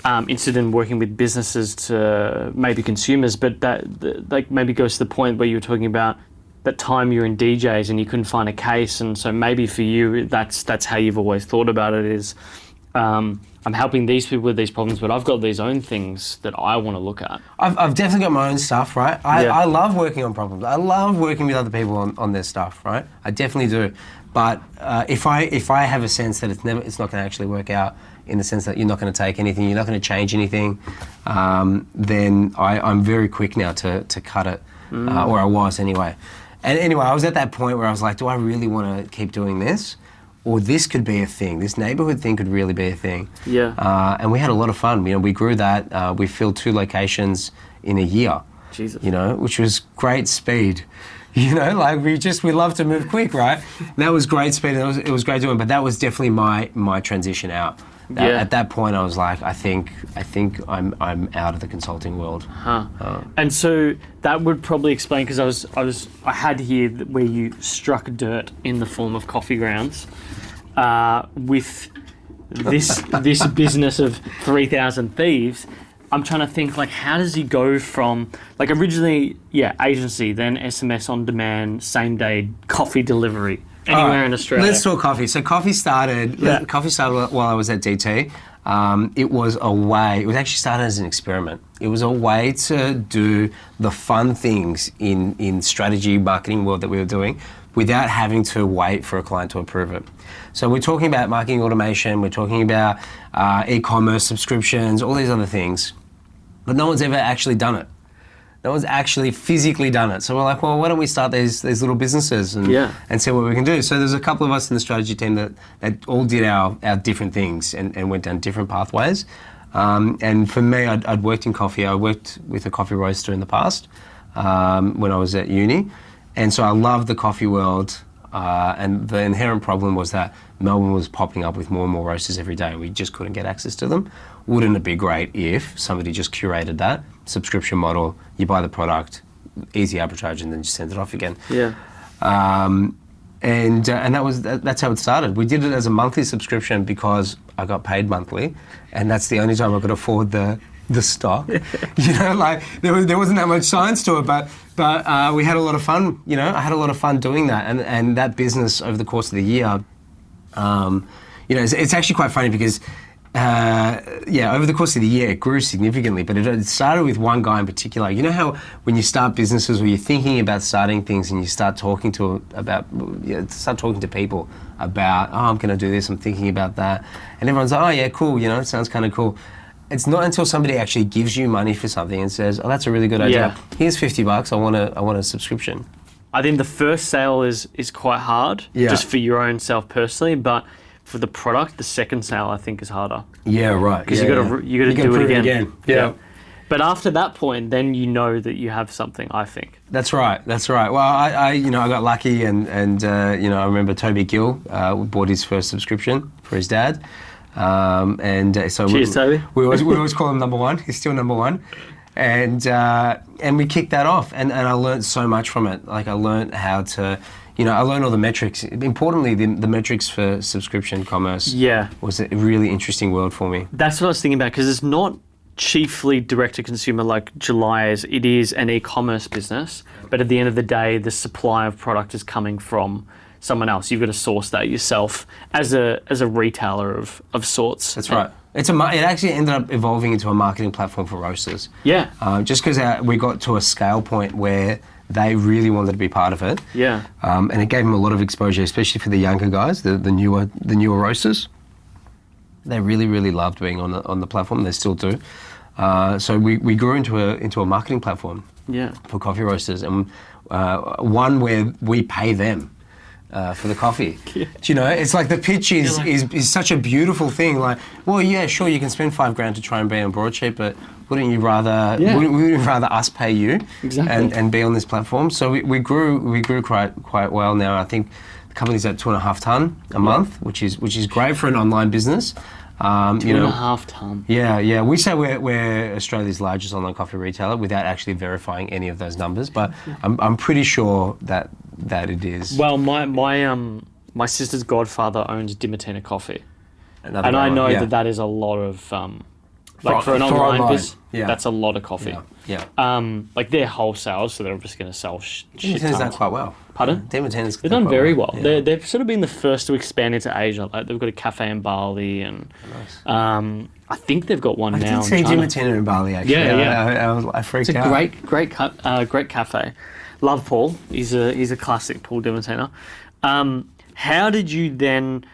interested in working with businesses to maybe consumers, but that like maybe goes to the point where you were talking about that time you're in DJs and you couldn't find a case, and so maybe for you that's how you've always thought about it is I'm helping these people with these problems, but I've got these own things that I want to look at. I've definitely got my own stuff, right? I love working on problems. I love working with other people on their stuff, right? I definitely do. But if I have a sense that it's not going to actually work out, in the sense that you're not going to take anything, you're not going to change anything, then I'm very quick now to cut it, or I was anyway. And anyway, I was at that point where I was like, do I really want to keep doing this? Or this could be a thing. This neighbourhood thing could really be a thing. Yeah. And we had a lot of fun. We grew that. We filled 2 locations in a year. Jesus. Which was great speed. Like we love to move quick, right? And that was great speed. And it was great doing. But that was definitely my transition out. At that point, I was like, I think I'm out of the consulting world. And so that would probably explain, because I had here where you struck dirt in the form of coffee grounds with this business of 3,000 Thieves. I'm trying to think, like, how does he go from, like, originally, agency, then SMS on demand, same day coffee delivery anywhere in Australia? Let's talk coffee. So coffee started while I was at DT. It was actually started as an experiment. It was a way to do the fun things in strategy marketing world that we were doing without having to wait for a client to approve it. So we're talking about marketing automation, we're talking about e-commerce subscriptions, all these other things, but no one's ever actually done it. No one's actually physically done it. So we're like, well, why don't we start these little businesses and see what we can do? So there's a couple of us in the strategy team that all did our different things and went down different pathways. And for me, I'd worked in coffee. I worked with a coffee roaster in the past when I was at uni. And so I loved the coffee world. And the inherent problem was that Melbourne was popping up with more and more roasters every day. We just couldn't get access to them. Wouldn't it be great if somebody just curated that subscription model, you buy the product, easy arbitrage, and then just send it off again. Yeah. And that's how it started. We did it as a monthly subscription because I got paid monthly, and that's the only time I could afford the stock. Like there wasn't that much science to it, but we had a lot of fun. I had a lot of fun doing that, and that business over the course of the year. It's actually quite funny because. Over the course of the year, it grew significantly, but it started with one guy in particular. You know how when you start businesses or you're thinking about starting things and you start talking to people about, I'm going to do this, I'm thinking about that. And everyone's like, oh yeah, cool, it sounds kind of cool. It's not until somebody actually gives you money for something and says, oh, that's a really good idea. Here's $50, I want a subscription. I think the first sale is quite hard, just for your own self personally, but for the product, the second sale I think is harder. Yeah, right. Because you got to do it again. Yeah. But after that point, then you know that you have something. I think. That's right. Well, I got lucky, and I remember Toby Gill bought his first subscription for his dad, so cheers, Toby. We always call him number one. He's still number one. And we kicked that off, and I learned so much from it. Like I learned how to. I learned all the metrics. Importantly, the metrics for subscription commerce was a really interesting world for me. That's what I was thinking about, because it's not chiefly direct-to-consumer like July is. It is an e-commerce business, but at the end of the day, the supply of product is coming from someone else. You've got to source that yourself as a retailer of sorts. That's right. It actually ended up evolving into a marketing platform for roasters. Yeah. Just because we got to a scale point where they really wanted to be part of it. Yeah. And it gave them a lot of exposure, especially for the younger guys, the newer roasters. They really, really loved being on the platform. They still do. So we grew into a marketing platform. For coffee roasters, and one where we pay them for the coffee. It's like the pitch is such a beautiful thing. Like, well, yeah, sure, you can spend $5,000 to try and be on broadsheet, but wouldn't you rather us pay you and be on this platform? So we grew quite well now. I think the company's at 2.5 ton a month, which is great for an online business. 2.5 ton. Yeah. We say we're Australia's largest online coffee retailer without actually verifying any of those numbers, but I'm pretty sure that it is. Well, my sister's godfather owns Dimatina Coffee, and I know that is a lot of for an online business. Yeah. That's a lot of coffee. Yeah. Like they're wholesale, so they're just going to sell shit. Dimatina's done quite well. Pardon? Dimatina's They've done very well. Yeah. They've sort of been the first to expand into Asia. Like they've got a cafe in Bali, and I think they've got one now. I did see Dimatina in Bali actually. Yeah. I freaked out. It's a great cafe. Love Paul. He's a classic, Paul Dimatina. How did you then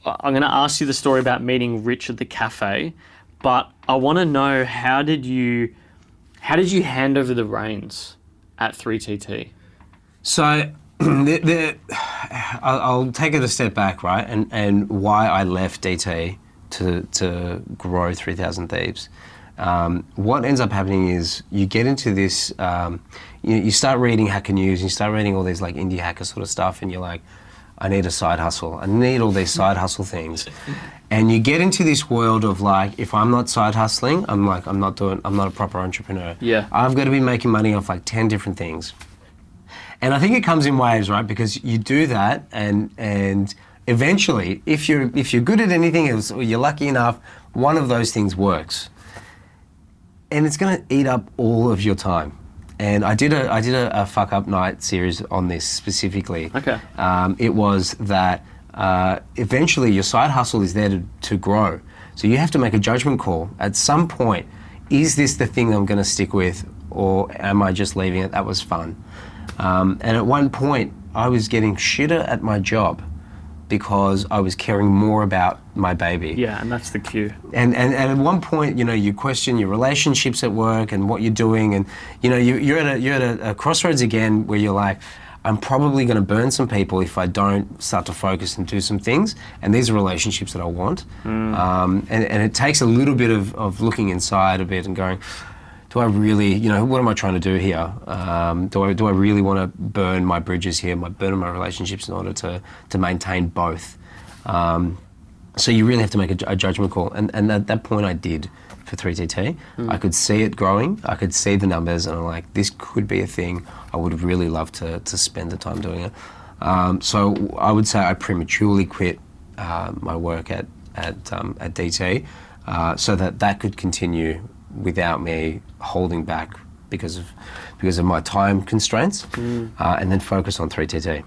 I'm going to ask you the story about meeting Rich at the cafe, but I want to know how did you hand over the reins at 3TT? So I'll take it a step back, right? And why I left DT to grow 3000 Thieves. What ends up happening is you get into this, you start reading Hacker News, you start reading all these like indie hacker sort of stuff, and you're like, I need a side hustle. I need all these side hustle things. And you get into this world of like, if I'm not side hustling, I'm not a proper entrepreneur. Yeah. I've got to be making money off like 10 different things. And I think it comes in waves, right? Because you do that and eventually, if you're good at anything else or you're lucky enough, one of those things works. and it's going to eat up all of your time. And I did a fuck up night series on this specifically. Okay. It was that eventually your side hustle is there to grow. So you have to make a judgment call at some point. Is this the thing I'm going to stick with, or am I just leaving it? That was fun. And at one point, I was getting shitter at my job because I was caring more about my baby. Yeah, and that's the cue. And at one point, you know, you question your relationships at work and what you're doing, and you know, you're at a crossroads again where you're like, I'm probably going to burn some people if I don't start to focus and do some things. And these are relationships that I want. And it takes a little bit of looking inside a bit and going, do I really, you know, what am I trying to do here? Do I really want to burn my bridges here, burn my relationships in order to maintain both? So you really have to make a judgment call. And at that point I did for 3TT. I could see it growing. I could see the numbers, and I'm like, this could be a thing. I would really love to spend the time doing it. So I would say I prematurely quit my work at DT so that could continue without me holding back because of my time constraints, and then focus on 3TT.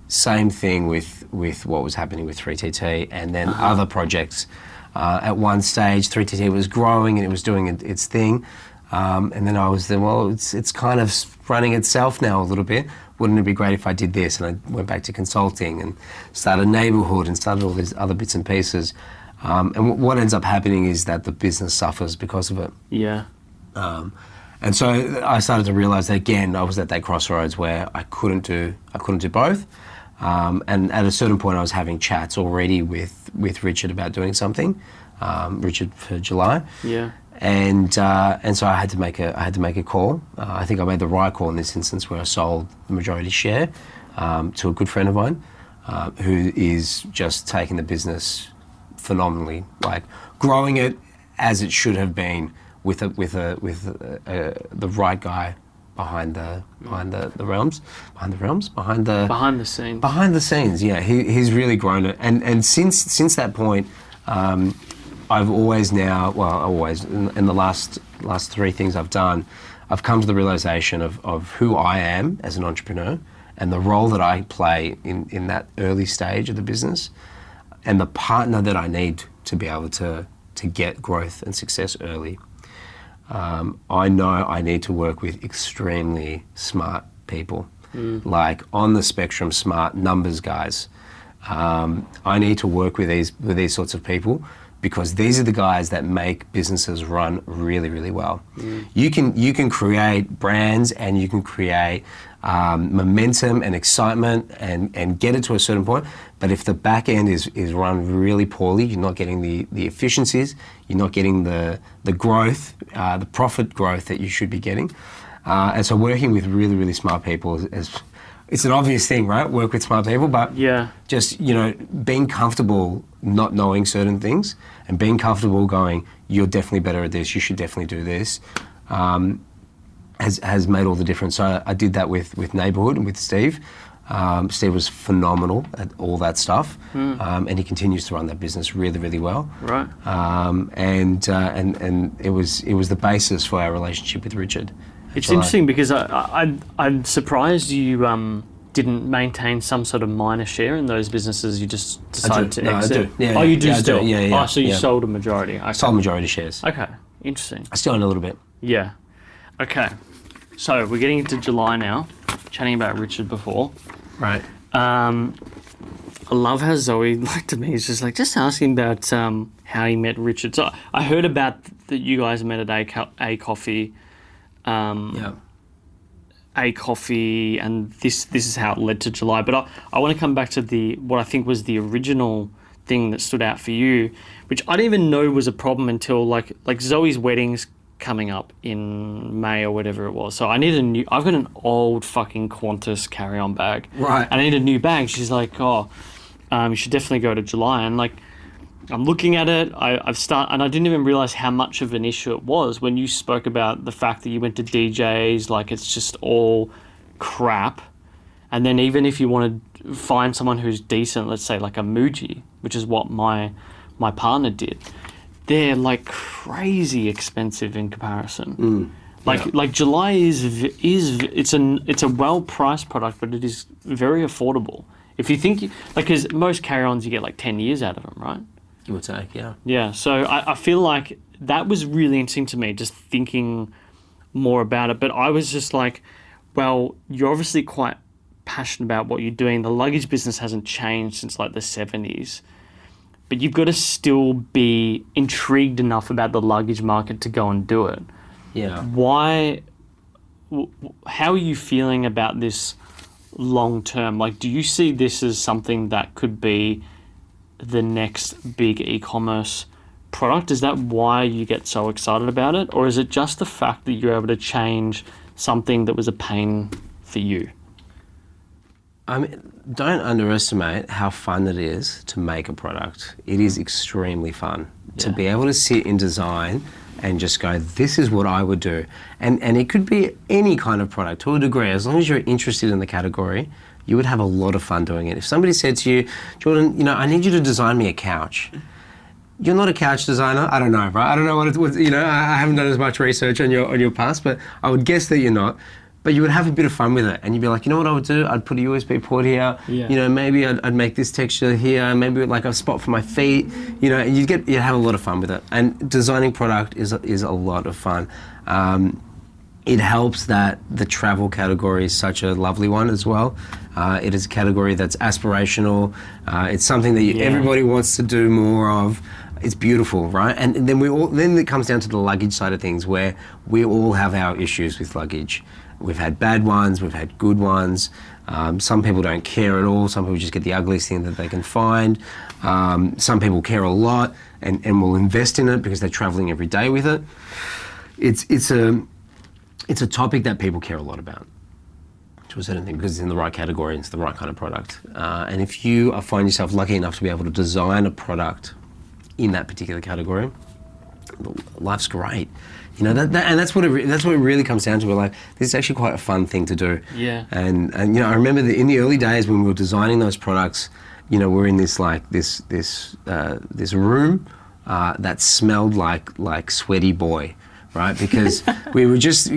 Same thing with what was happening with 3TT, and then other projects. At one stage, 3TT was growing and it was doing its thing, and then I was then, well, it's kind of running itself now a little bit. Wouldn't it be great if I did this? And I went back to consulting and started Neighbourhood and started all these other bits and pieces. And what ends up happening is that the business suffers because of it. Yeah. And so I started to realise that again, I was at that crossroads where I couldn't do both. And at a certain point, I was having chats already with Richard about doing something. Richard for July. Yeah. And so I had to make a call. I think I made the right call in this instance, where I sold the majority share to a good friend of mine, who is just taking the business phenomenally, like growing it as it should have been with the right guy behind the scenes. Yeah, he's really grown it, and since that point, I've always in the last three things I've done, I've come to the realization of who I am as an entrepreneur and the role that I play in that early stage of the business, and the partner that I need to be able to get growth and success early. I know I need to work with extremely smart people, like on the spectrum smart numbers guys. I need to work with these sorts of people, because these are the guys that make businesses run really, really well. You can create brands, and you can create momentum and excitement and get it to a certain point, but if the back end is run really poorly, you're not getting the efficiencies, you're not getting the growth, the profit growth that you should be getting. And so working with really, really smart people it's an obvious thing, right? Work with smart people, but just, being comfortable not knowing certain things and being comfortable going, you're definitely better at this, you should definitely do this, has made all the difference. So I did that with Neighbourhood and with Steve. Steve was phenomenal at all that stuff, and he continues to run that business really, really well. Right. And it was the basis for our relationship with Richard. It's interesting because I'm surprised you didn't maintain some sort of minor share in those businesses. You just decided to exit. I do. Yeah, you do yeah, still? I do. Yeah. Oh, so you sold a majority. Okay. Sold majority shares. Okay, interesting. I still own a little bit. Yeah. Okay. So we're getting into July now, chatting about Richard before. Right. I love how Zoe, to me, is just asking about how he met Richard. So I heard about that you guys met at A Coffee. A Coffee, and this is how it led to July. But I want to come back to what I think was the original thing that stood out for you, which I didn't even know was a problem until like Zoe's wedding's coming up in May or whatever it was. So I've got an old fucking Qantas carry-on bag. Right. And I need a new bag. She's like, you should definitely go to July. And I'm looking at it, and I didn't even realize how much of an issue it was when you spoke about the fact that you went to DJs, it's just all crap. And then even if you want to find someone who's decent, let's say like a Muji, which is what my partner did, they're like crazy expensive in comparison. Like July is it's a well priced product, but it is very affordable. If you think because most carry-ons you get like 10 years out of them, right? You would say, yeah. Yeah. So I feel like that was really interesting to me, just thinking more about it. But I was just like, well, you're obviously quite passionate about what you're doing. The luggage business hasn't changed since like the 70s. But you've got to still be intrigued enough about the luggage market to go and do it. Yeah. How are you feeling about this long term? Like, do you see this as something that could be the next big e-commerce product? Is that why you get so excited about it? Or is it just the fact that you're able to change something that was a pain for you? I mean, don't underestimate how fun it is to make a product. It is extremely fun to be able to sit in design and just go, this is what I would do. And it could be any kind of product to a degree. As long as you're interested in the category, you would have a lot of fun doing it. If somebody said to you, Jordan, I need you to design me a couch. You're not a couch designer. I don't know, right? I don't know what I haven't done as much research on your past, but I would guess that you're not. But you would have a bit of fun with it, and you'd be like, you know what I would do? I'd put a USB port here. Yeah. Maybe I'd make this texture here. Maybe like a spot for my feet. And you'd have a lot of fun with it. And designing product is a lot of fun. It helps that the travel category is such a lovely one as well. It is a category that's aspirational. It's something that everybody wants to do more of. It's beautiful, right? And then it comes down to the luggage side of things, where we all have our issues with luggage. We've had bad ones, we've had good ones. Some people don't care at all. Some people just get the ugliest thing that they can find. Some people care a lot and will invest in it because they're traveling every day with it. It's a topic that people care a lot about, to a certain thing, because it's in the right category and it's the right kind of product. And if you find yourself lucky enough to be able to design a product in that particular category, life's great. And that's what it really comes down to. We're like, this is actually quite a fun thing to do. Yeah. And I remember that in the early days when we were designing those products, we're in this room that smelled like sweaty boy, right? Because we would just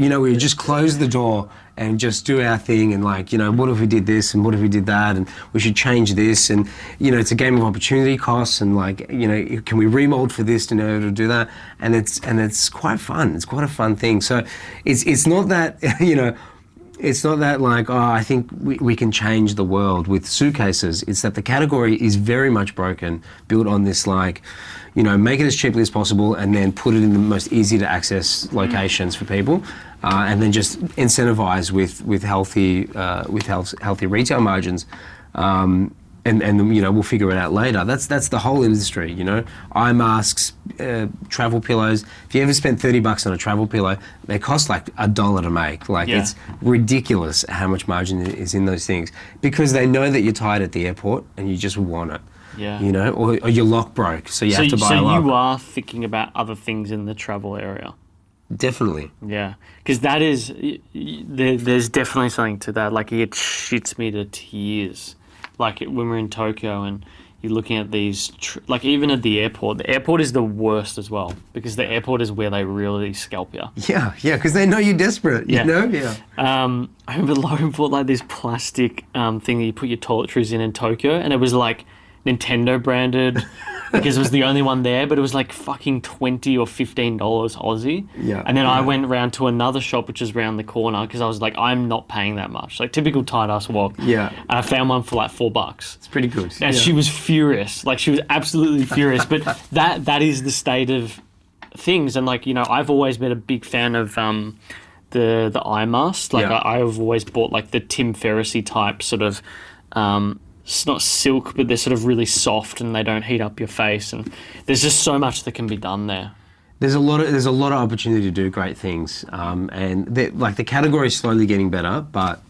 close the door and just do our thing, and what if we did this and what if we did that, and we should change this, and it's a game of opportunity costs, and can we remold for this in order to do that, and it's quite fun. It's quite a fun thing. So it's not that it's not that I think we can change the world with suitcases. It's that the category is very much broken, built on this make it as cheaply as possible and then put it in the most easy to access locations for people, and then just incentivize with healthy retail margins, and we'll figure it out later. That's the whole industry. Eye masks, travel pillows. If you ever spent $30 on a travel pillow, they cost like $1 to make. It's ridiculous how much margin is in those things, because they know that you're tired at the airport and you just want it. Yeah. Or your lock broke, so you have to buy a lock. So you are thinking about other things in the travel area? Definitely. Yeah, because that is, there's definitely something to that. It shits me to tears. When we're in Tokyo and you're looking at these, even at the airport is the worst as well, because the airport is where they really scalp you. Yeah, because they know you're desperate, Yeah. Yeah. I remember Lauren bought this plastic thing that you put your toiletries in Tokyo, and it was Nintendo branded because it was the only one there, but it was fucking $20 or $15 Aussie. Yeah. And then I went round to another shop which is round the corner, because I was like, I'm not paying that much. Typical tight ass walk. Yeah. And I found one for $4. It's pretty good. And she was furious. She was absolutely furious. But that is the state of things. And I've always been a big fan of the eye mask. I've always bought the Tim Ferriss-y type sort of it's not silk, but they're sort of really soft and they don't heat up your face, and there's just so much that can be done there. There's a lot of opportunity to do great things, and the category is slowly getting better, but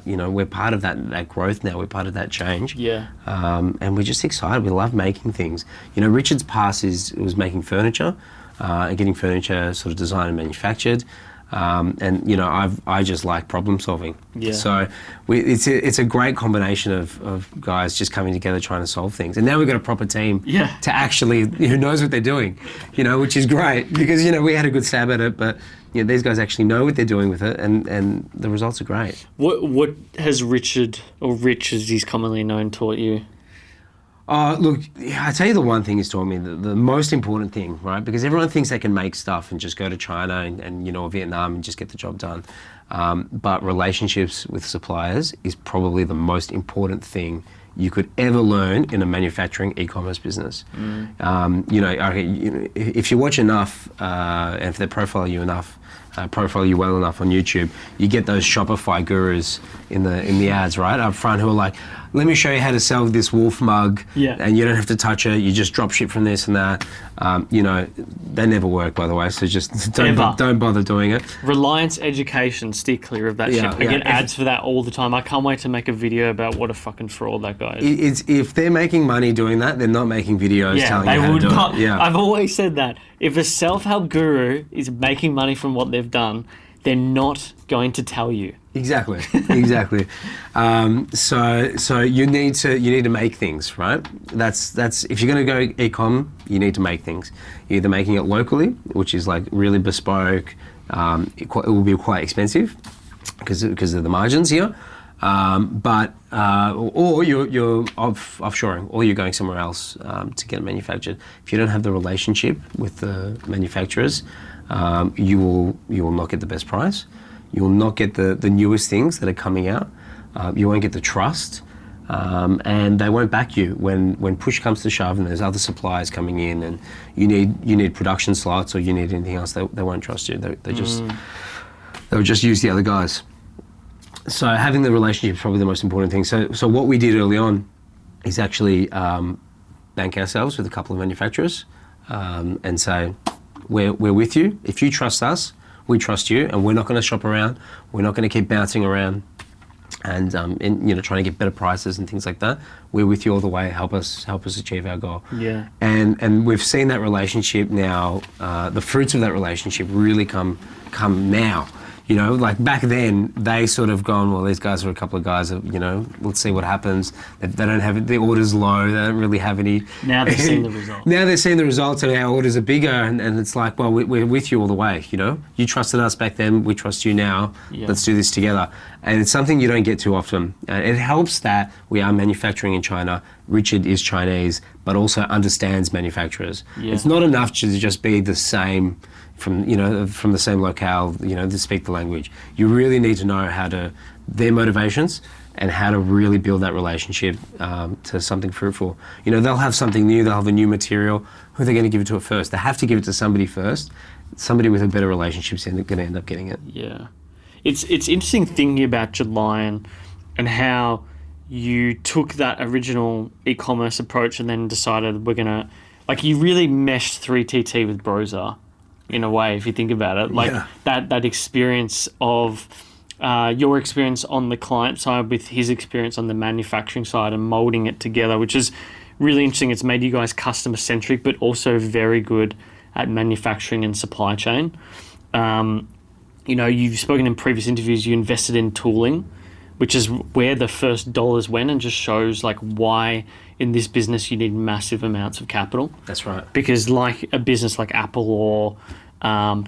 we're part of that growth now. We're part of that change. Yeah. And we're just excited. We love making things. Richard's past was making furniture, and getting furniture sort of designed and manufactured. And you know, I just like problem solving. Yeah. So it's a great combination of guys just coming together trying to solve things. And now we've got a proper team to actually who knows what they're doing, you know, which is great because you know we had a good stab at it, but you know, these guys actually know what they're doing with it, and the results are great. What has Richard, or Rich as he's commonly known, taught you? Look, I tell you the one thing he's taught me, the most important thing, right? Because everyone thinks they can make stuff and just go to China and you know, Vietnam and just get the job done. But relationships with suppliers is probably the most important thing you could ever learn in a manufacturing e-commerce business. You know, if you watch enough, and if they profile you well enough on YouTube, you get those Shopify gurus in the ads, right, up front, who are like, let me show you how to sell this wolf mug, and you don't have to touch it, you just drop ship from this and that. You know, they never work, by the way, so just don't bother doing it. Reliance Education, steer clear of that shit. I get ads for that all the time. I can't wait to make a video about what a fucking fraud that guy is. If they're making money doing that, they're not making videos telling you how to do it. Yeah. I've always said that. If a self-help guru is making money from what they've done, they're not going to tell you. Exactly. So you need to make things, right? That's if you're going to go e-com, you need to make things. You're either making it locally, which is like really bespoke. It will be quite expensive because of the margins here. Or you're offshoring, or you're going somewhere else to get it manufactured. If you don't have the relationship with the manufacturers, you will not get the best price. You will not get the newest things that are coming out. You won't get the trust, and they won't back you when push comes to shove and there's other suppliers coming in and you need production slots or you need anything else. They won't trust you. They'll just use the other guys. So having the relationship is probably the most important thing. So what we did early on is actually bank ourselves with a couple of manufacturers and say, we're with you. If you trust us, we trust you, and we're not going to shop around. We're not going to keep bouncing around and you know, trying to get better prices and things like that. We're with you all the way. Help us achieve our goal. Yeah. And we've seen that relationship now. The fruits of that relationship really come now. You know, like back then, they sort of gone, well, these guys are a couple of guys that, you know, let's see what happens. They don't have, the orders low, they don't really have any. Now they're seeing the results. Now they're seeing the results and our orders are bigger and it's like, well, we're with you all the way, you know. You trusted us back then, we trust you now, let's do this together. And it's something you don't get too often. It helps that we are manufacturing in China. Richard is Chinese, but also understands manufacturers. Yeah. It's not enough to just be the same, from the same locale, you know, to speak the language. You really need to know their motivations and how to really build that relationship to something fruitful. You know, they'll have something new, they'll have a new material. Who are they going to give it to first? They have to give it to somebody first. Somebody with a better relationship is going to end up getting it. Yeah. It's interesting thinking about July and how you took that original e-commerce approach and then decided we're going to, like, you really meshed 3TT with Brosa. In a way, if you think about it, like that experience of your experience on the client side with his experience on the manufacturing side and molding it together, which is really interesting. It's made you guys customer centric, but also very good at manufacturing and supply chain. You know, you've spoken in previous interviews, you invested in tooling, which is where the first dollars went, and just shows like why in this business you need massive amounts of capital. That's right. Because like a business like Apple or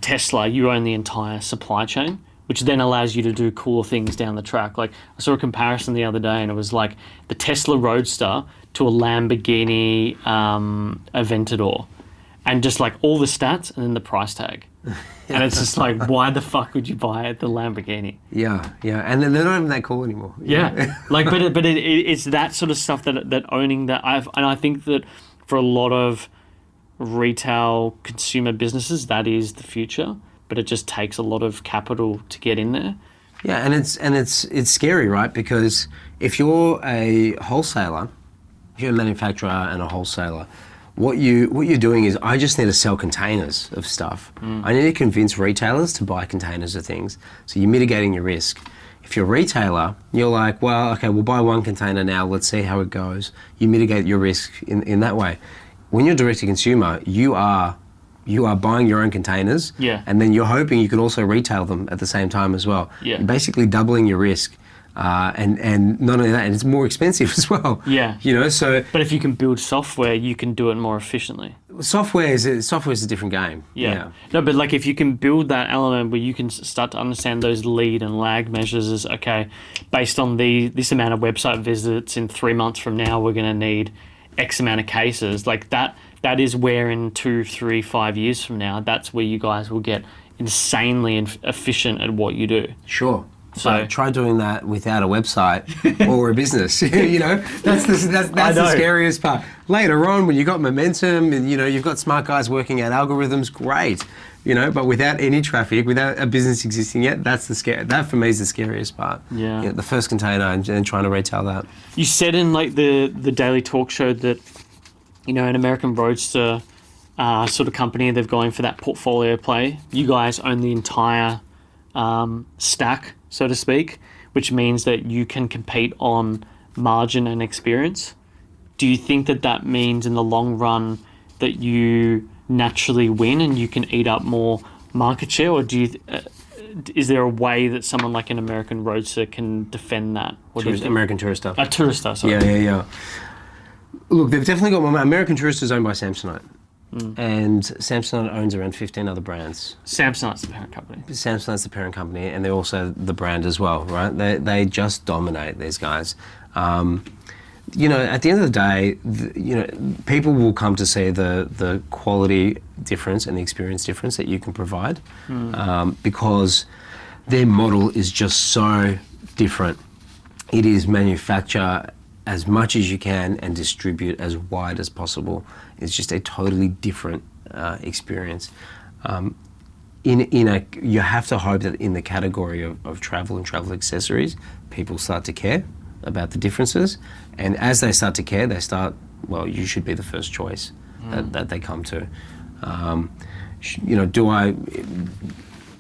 Tesla, you own the entire supply chain, which then allows you to do cooler things down the track. Like I saw a comparison the other day and it was like the Tesla Roadster to a Lamborghini Aventador, and just like all the stats and then the price tag. And it's just like, why the fuck would you buy the Lamborghini? Yeah, and then they're not even that cool anymore. Yeah, like, but it's that sort of stuff that owning that I think that for a lot of retail consumer businesses, that is the future. But it just takes a lot of capital to get in there. Yeah, and it's scary, right? Because if you're a wholesaler, if you're a manufacturer and a wholesaler, what you're doing is, I just need to sell containers of stuff. I need to convince retailers to buy containers of things. So you're mitigating your risk. If you're a retailer, you're like, well, okay, we'll buy one container now, let's see how it goes. You mitigate your risk in that way. When you're direct to consumer, you are you are buying your own containers, Yeah. and then you're hoping you could also retail them at the same time as well. Yeah. You're basically doubling your risk, and not only that, and it's more expensive as well. Yeah. You know, so But if you can build software, you can do it more efficiently. software is a different game. Yeah. No, but like if you can build that element where you can start to understand those lead and lag measures as, okay, based on this amount of website visits in 3 months from now, we're going to need X amount of cases. Like that is where in 2, 3, 5 years from now, that's where you guys will get insanely efficient at what you do. Sure. So But try doing that without a website or a business. You know, that's the scariest part. Later on, when you got momentum and you've got smart guys working out algorithms, great. You know, but without any traffic, without a business existing yet, that for me is the scariest part. Yeah. The first container and trying to retail that. You said in like the Daily Talk Show that an American Roadster sort of company, they're going for that portfolio play. You guys own the entire stack, so to speak, which means that you can compete on margin and experience. Do you think that means in the long run that you naturally win and you can eat up more market share, or is there a way that someone like an American Roadster can defend that? What do you think? American Tourister. A Tourister, sorry. Yeah. Look, they've definitely got American Tourister is owned by Samsonite. And Samsonite owns around 15 other brands. Samsonite's the parent company. Samsonite's the parent company, and they're also the brand as well, right? They just dominate, these guys. At the end of the day, people will come to see the quality difference and the experience difference that you can provide, because their model is just so different. It is manufacture as much as you can and distribute as wide as possible. It's just a totally different experience. You have to hope that in the category of travel and travel accessories, people start to care about the differences, and as they start to care, you should be the first choice that they come to.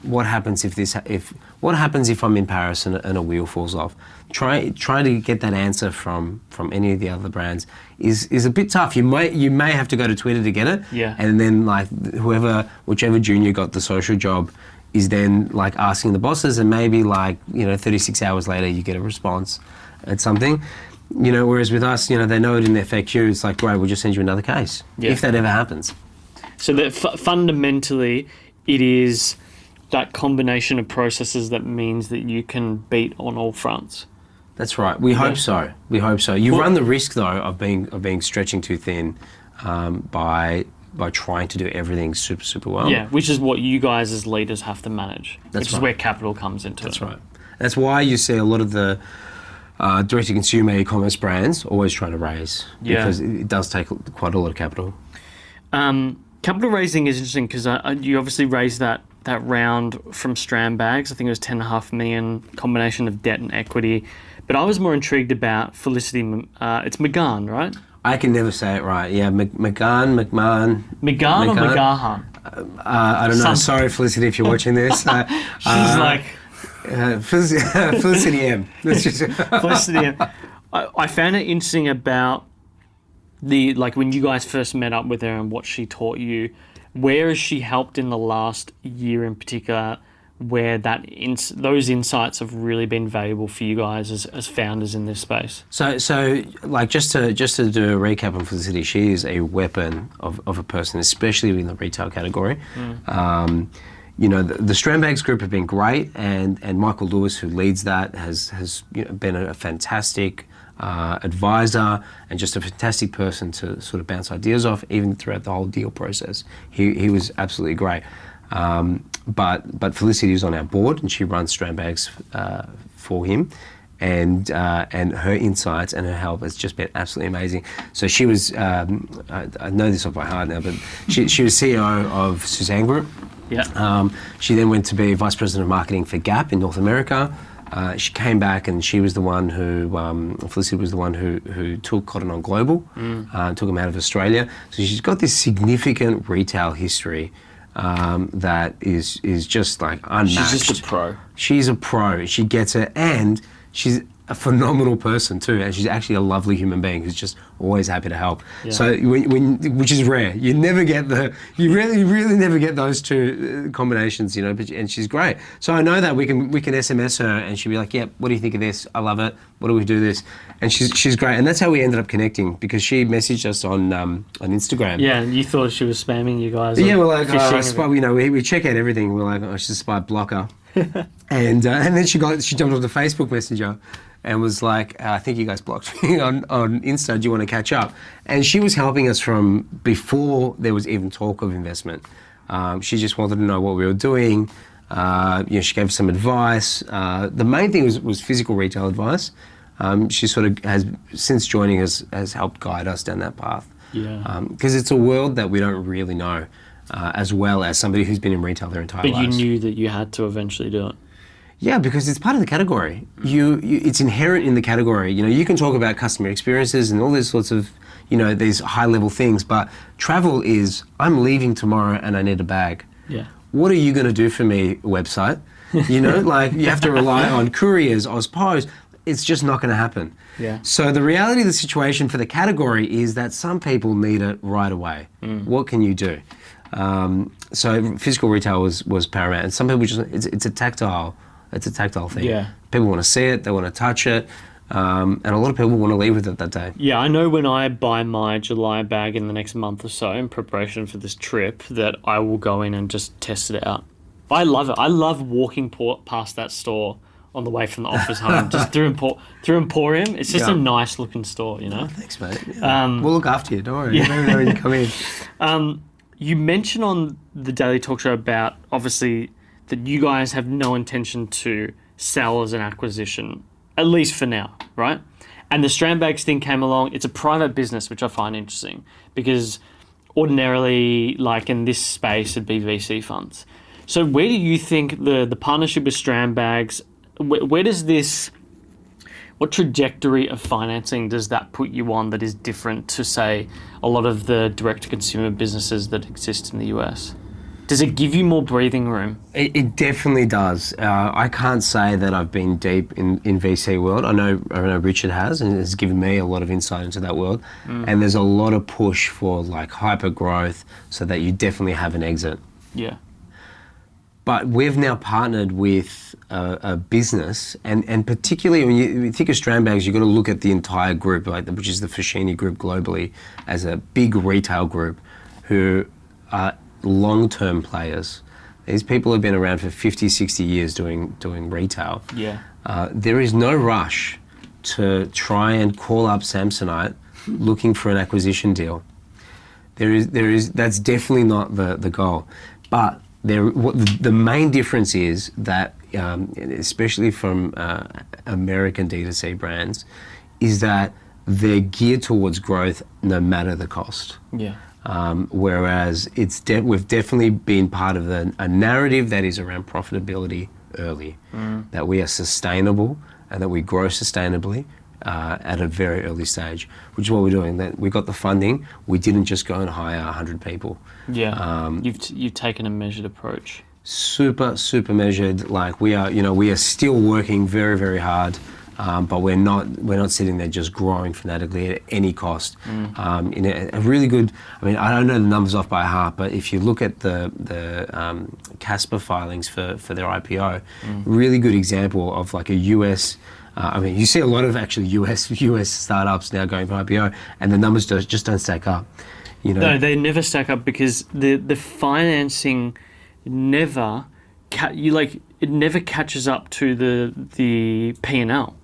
What happens if I'm in Paris and a wheel falls off? Try to get that answer from any of the other brands is a bit tough. You may have to go to Twitter to get it, and then whichever junior got the social job is then like asking the bosses, and maybe 36 hours later you get a response at something. Whereas with us, they know it in their FAQ. It's like, great, we'll just send you another case if that ever happens. So that fundamentally, it is that combination of processes that means that you can beat on all fronts. That's right. We hope so. You run the risk though of being stretching too thin by trying to do everything super, super well. Yeah, which is what you guys as leaders have to manage. That's which right. is where capital comes into That's it. right. That's why you see a lot of the direct-to-consumer e-commerce brands always trying to raise, because it does take quite a lot of capital. Capital raising is interesting because you obviously raised that round from Strand Bags. I think it was $10.5 million, combination of debt and equity. But I was more intrigued about Felicity. It's McGahn, right? I can never say it right. Yeah, McGahn or McGahan? I don't know. Sorry, Felicity, if you're watching this. She's like... Felicity M. Felicity M. I found it interesting about when you guys first met up with her and what she taught you. Where has she helped in the last year in particular, where those insights have really been valuable for you guys as founders in this space? So just to do a recap on Felicity, she is a weapon of a person, especially in the retail category. The Strand Bags group have been great, and Michael Lewis, who leads that, has been a fantastic advisor and just a fantastic person to sort of bounce ideas off, even throughout the whole deal process. He was absolutely great. But Felicity is on our board, and she runs Strand Bags for him, and her insights and her help has just been absolutely amazing. So she was, I know this off by heart now, but she was CEO of Suzanne Group. Yeah. She then went to be Vice President of Marketing for Gap in North America. She came back, and she was the one Felicity was the one who took Cotton On Global, took them out of Australia. So she's got this significant retail history that is just like unmatched. She's just a pro. She's a pro. She gets it, and she's a phenomenal person too, and she's actually a lovely human being who's just always happy to help. Yeah. So which is rare. You really never get those two combinations, you know. And she's great. So I know that we can SMS her, and she'll be like, "Yep, what do you think of this? I love it. What do we do this?" And she's great. And that's how we ended up connecting, because she messaged us on Instagram. Yeah, and you thought she was spamming you guys. Yeah, we're like, we check out everything. We're like, she's a spy blocker. and then she jumped on the Facebook Messenger and was like, I think you guys blocked me on Insta. Do you want to catch up? And she was helping us from before there was even talk of investment. She just wanted to know what we were doing. She gave some advice. The main thing was physical retail advice. She sort of has, since joining us, has helped guide us down that path. Yeah. Because it's a world that we don't really know, as well as somebody who's been in retail their entire lives. But you knew that you had to eventually do it. Yeah, because it's part of the category. It's inherent in the category. You know, you can talk about customer experiences and all these sorts of, these high-level things, but travel is, I'm leaving tomorrow and I need a bag. Yeah. What are you going to do for me, website? You have to rely on couriers, Ozpos. It's just not going to happen. Yeah. So the reality of the situation for the category is that some people need it right away. What can you do? So physical retail was paramount, and some people it's a tactile thing. Yeah. People want to see it, they want to touch it, and a lot of people want to leave with it that day. Yeah, I know when I buy my July bag in the next month or so in preparation for this trip that I will go in and just test it out. I love it. I love walking past that store on the way from the office home, just through Emporium. It's just a nice looking store, you know. Oh, thanks, mate. Yeah. We'll look after you. Don't worry. Yeah. Let me know when you come in. You mentioned on the Daily Talk Show about, obviously, that you guys have no intention to sell as an acquisition, at least for now, right? And the Strand Bags thing came along. It's a private business, which I find interesting, because ordinarily, like in this space, it'd be VC funds. So where do you think the partnership with Strand Bags, where does this, what trajectory of financing does that put you on that is different to, say, a lot of the direct-to-consumer businesses that exist in the US? Does it give you more breathing room? It definitely does. I can't say that I've been deep in VC world. I know Richard has, and has given me a lot of insight into that world. And there's a lot of push for like hyper growth, so that you definitely have an exit. Yeah. But we've now partnered with a business, and particularly when you think of Strand Bags, you've got to look at the entire group, which is the Foschini group globally, as a big retail group who are long-term players. These people have been around for 50, 60 years doing retail. Yeah. There is no rush to try and call up Samsonite looking for an acquisition deal. That's definitely not the goal. But the main difference is that, especially from American D2C brands, is that they're geared towards growth no matter the cost. Yeah. Whereas we've definitely been part of a narrative that is around profitability early, that we are sustainable and that we grow sustainably at a very early stage, which is what we're doing. That we got the funding, we didn't just go and hire 100 people. Yeah, you've taken a measured approach. Super measured. Like we are still working very, very hard. But we're not sitting there just growing fanatically at any cost. In a really good, I mean, I don't know the numbers off by heart, but if you look at the Casper filings for their IPO, really good example of like a US. I mean, you see a lot of actually US startups now going for IPO, and the numbers just don't stack up. You know? No, they never stack up because the financing never it never catches up to the P&L.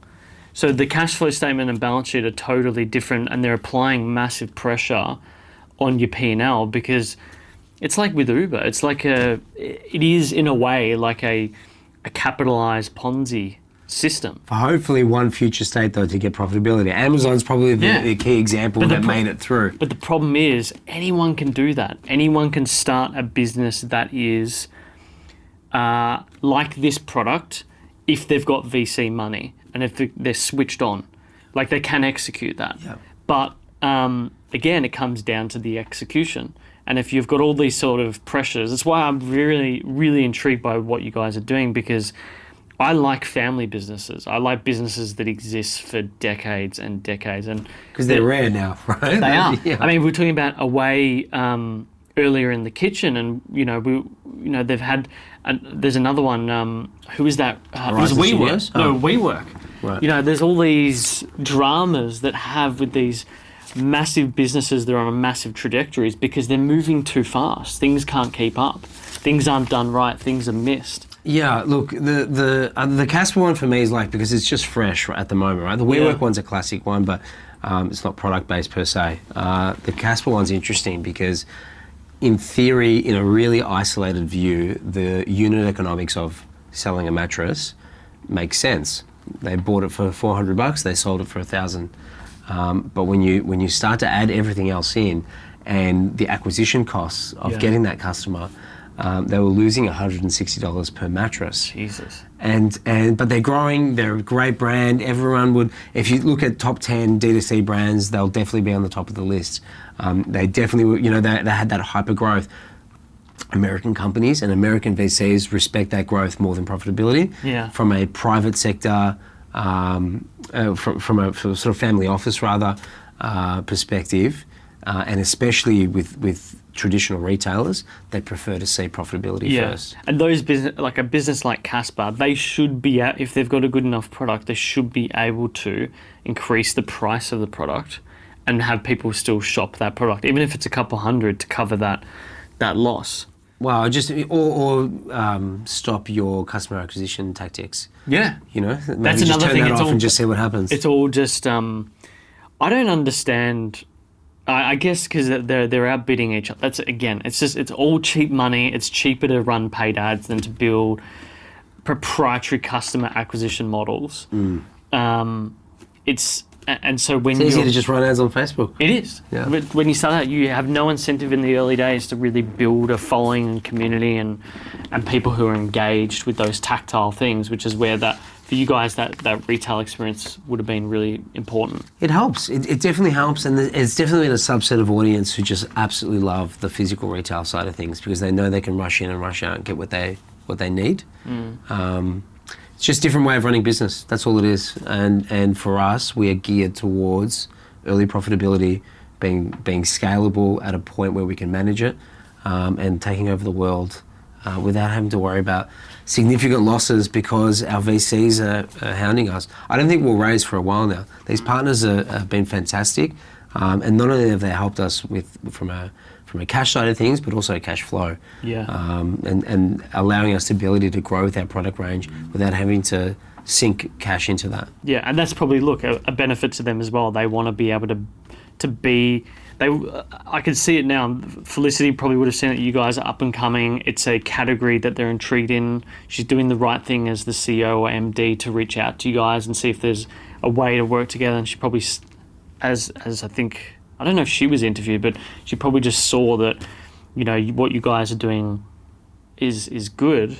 So the cash flow statement and balance sheet are totally different, and they're applying massive pressure on your P&L because it's like with Uber. It's like it is in a way like a capitalized Ponzi system. For hopefully one future state though to get profitability. Amazon's probably the key example that made it through. But the problem is anyone can do that. Anyone can start a business that is like this product if they've got VC money and if they're switched on. Like they can execute that. Yep. But again, it comes down to the execution. And if you've got all these sort of pressures, that's why I'm really, really intrigued by what you guys are doing, because I like family businesses. I like businesses that exist for decades and decades, and because they're rare now, right? they are. Yeah. I mean, we were talking about Away earlier in the kitchen, and they've had. There's another one. Who is that? It was Horizon WeWork. Studios? No, Oh. WeWork. Right. There's all these dramas that have with these massive businesses that are on massive trajectories because they're moving too fast. Things can't keep up. Things aren't done right. Things are missed. Yeah, look, the Casper one for me is like, because it's just fresh at the moment, right? The WeWork one's a classic one, but it's not product-based per se. The Casper one's interesting because, in theory, in a really isolated view, the unit economics of selling a mattress makes sense. They bought it for $400, they sold it for $1,000. But when you start to add everything else in, and the acquisition costs of getting that customer, they were losing $160 per mattress. Jesus. But they're growing. They're a great brand. Everyone would, if you look at top 10 D2C brands, they'll definitely be on the top of the list. They definitely, they had that hyper growth. American companies and American VCs respect that growth more than profitability. Yeah. From a private sector, from a sort of family office rather perspective, and especially with traditional retailers, they prefer to see profitability first. And those a business like Casper, they should be if they've got a good enough product, they should be able to increase the price of the product and have people still shop that product, even if it's a couple hundred, to cover that loss. Well, or stop your customer acquisition tactics. Yeah, maybe that's just another turn thing. that It's off all and just see what happens. It's all just. I don't understand. I guess because they're outbidding each other. That's again. It's all cheap money. It's cheaper to run paid ads than to build proprietary customer acquisition models. So when it's easy to just run ads on Facebook. It is. Yeah. But when you start out, you have no incentive in the early days to really build a following and community and people who are engaged with those tactile things, which is where for you guys, that retail experience would have been really important. It helps. It definitely helps, and it's definitely a subset of audience who just absolutely love the physical retail side of things because they know they can rush in and rush out and get what they need. It's just a different way of running business. That's all it is. And for us, we are geared towards early profitability, being scalable at a point where we can manage it, and taking over the world without having to worry about significant losses because our VCs are hounding us. I don't think we'll raise for a while now. These partners have been fantastic, and not only have they helped us from a cash side of things, but also cash flow. Yeah. And allowing us the ability to grow with our product range without having to sink cash into that. Yeah, and that's probably a benefit to them as well. They want to be able to be. I can see it now. Felicity probably would have seen that you guys are up and coming. It's a category that they're intrigued in. She's doing the right thing as the CEO or MD to reach out to you guys and see if there's a way to work together. And she probably, as I think, I don't know if she was interviewed, but she probably just saw that, what you guys are doing is good.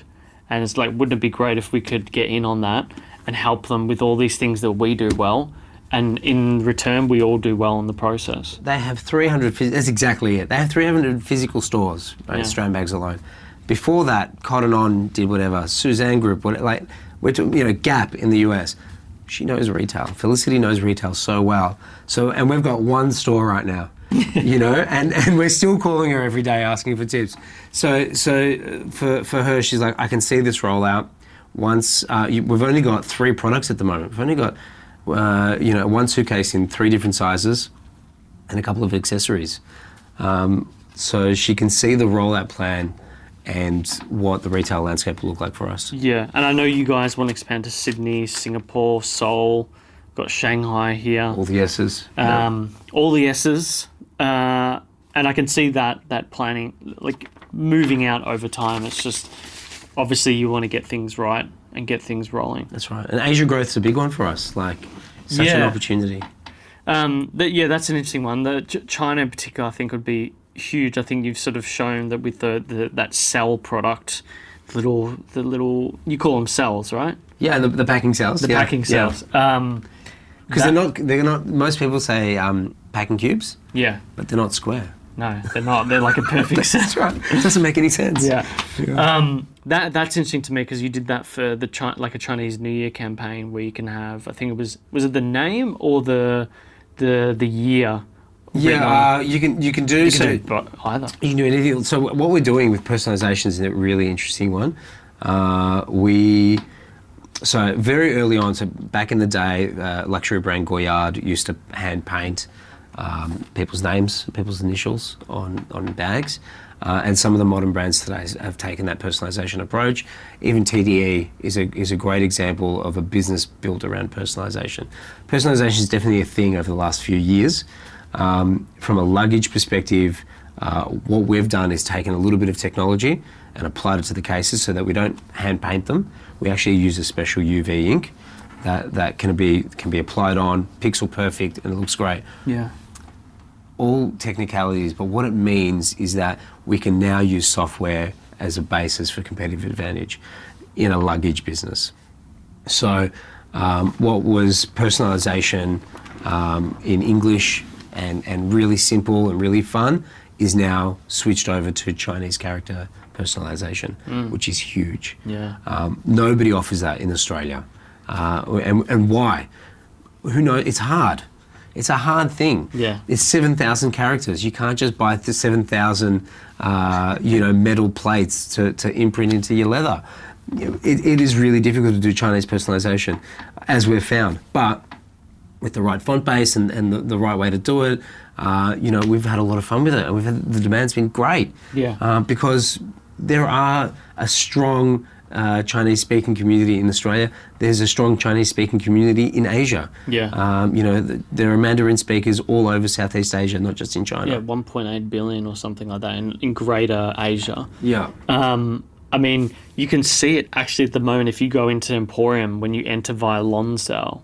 And it's like, wouldn't it be great if we could get in on that and help them with all these things that we do well? And in return, we all do well in the process. They have 300, that's exactly it. They have 300 physical stores, right, Australian bags alone. Before that, Cotton On did whatever, Suzanne Group, we're talking, Gap in the US. She knows retail. Felicity knows retail so well. And we've got one store right now, and we're still calling her every day asking for tips. So for her, she's like, I can see this rollout. Once, we've only got 3 products at the moment. We've only got, one suitcase in 3 different sizes and a couple of accessories. So she can see the rollout plan and what the retail landscape will look like for us. Yeah, and I know you guys want to expand to Sydney, Singapore, Seoul, got Shanghai here. All the S's. All the S's. And I can see that planning, like moving out over time. It's just, obviously you want to get things right and get things rolling. That's right. And Asia growth's a big one for us, such an opportunity. That's an interesting one. China in particular, I think, would be huge. I think you've sort of shown that with that cell product, the little you call them cells, right? Yeah, the packing cells. The packing cells. Because they're not. Most people say packing cubes. Yeah, but they're not square. No, they're not. They're like a perfect set. That's right. It doesn't make any sense. Yeah. That's interesting to me because you did that for like a Chinese New Year campaign where you can have, I think was it the name or the year? Yeah, you can do you can do either. You can do anything. So what we're doing with personalisation is a really interesting one. So very early on, so back in the day, luxury brand Goyard used to hand paint people's names, people's initials on bags. And some of the modern brands today have taken that personalisation approach. Even TDE is a great example of a business built around personalisation. Personalisation is definitely a thing over the last few years. From a luggage perspective, what we've done is taken a little bit of technology and applied it to the cases so that we don't hand paint them. We actually use a special UV ink that can be applied on, pixel perfect, and it looks great. Yeah. All technicalities, but what it means is that we can now use software as a basis for competitive advantage in a luggage business. So what was personalisation in English and really simple and really fun is now switched over to Chinese character personalisation, which is huge. Yeah. Nobody offers that in Australia. And why? Who knows? It's hard. It's a hard thing. Yeah. It's 7,000 characters. You can't just buy the 7,000, metal plates to imprint into your leather. It is really difficult to do Chinese personalisation, as we've found. But with the right font base and the right way to do it, we've had a lot of fun with it, and the demand's been great. Yeah. Because there are a strong Chinese-speaking community in Australia. There's a strong Chinese-speaking community in Asia. Yeah. There are Mandarin speakers all over Southeast Asia, not just in China. Yeah, 1.8 billion or something like that in Greater Asia. Yeah. I mean, you can see it actually at the moment if you go into Emporium when you enter via Lonsdale.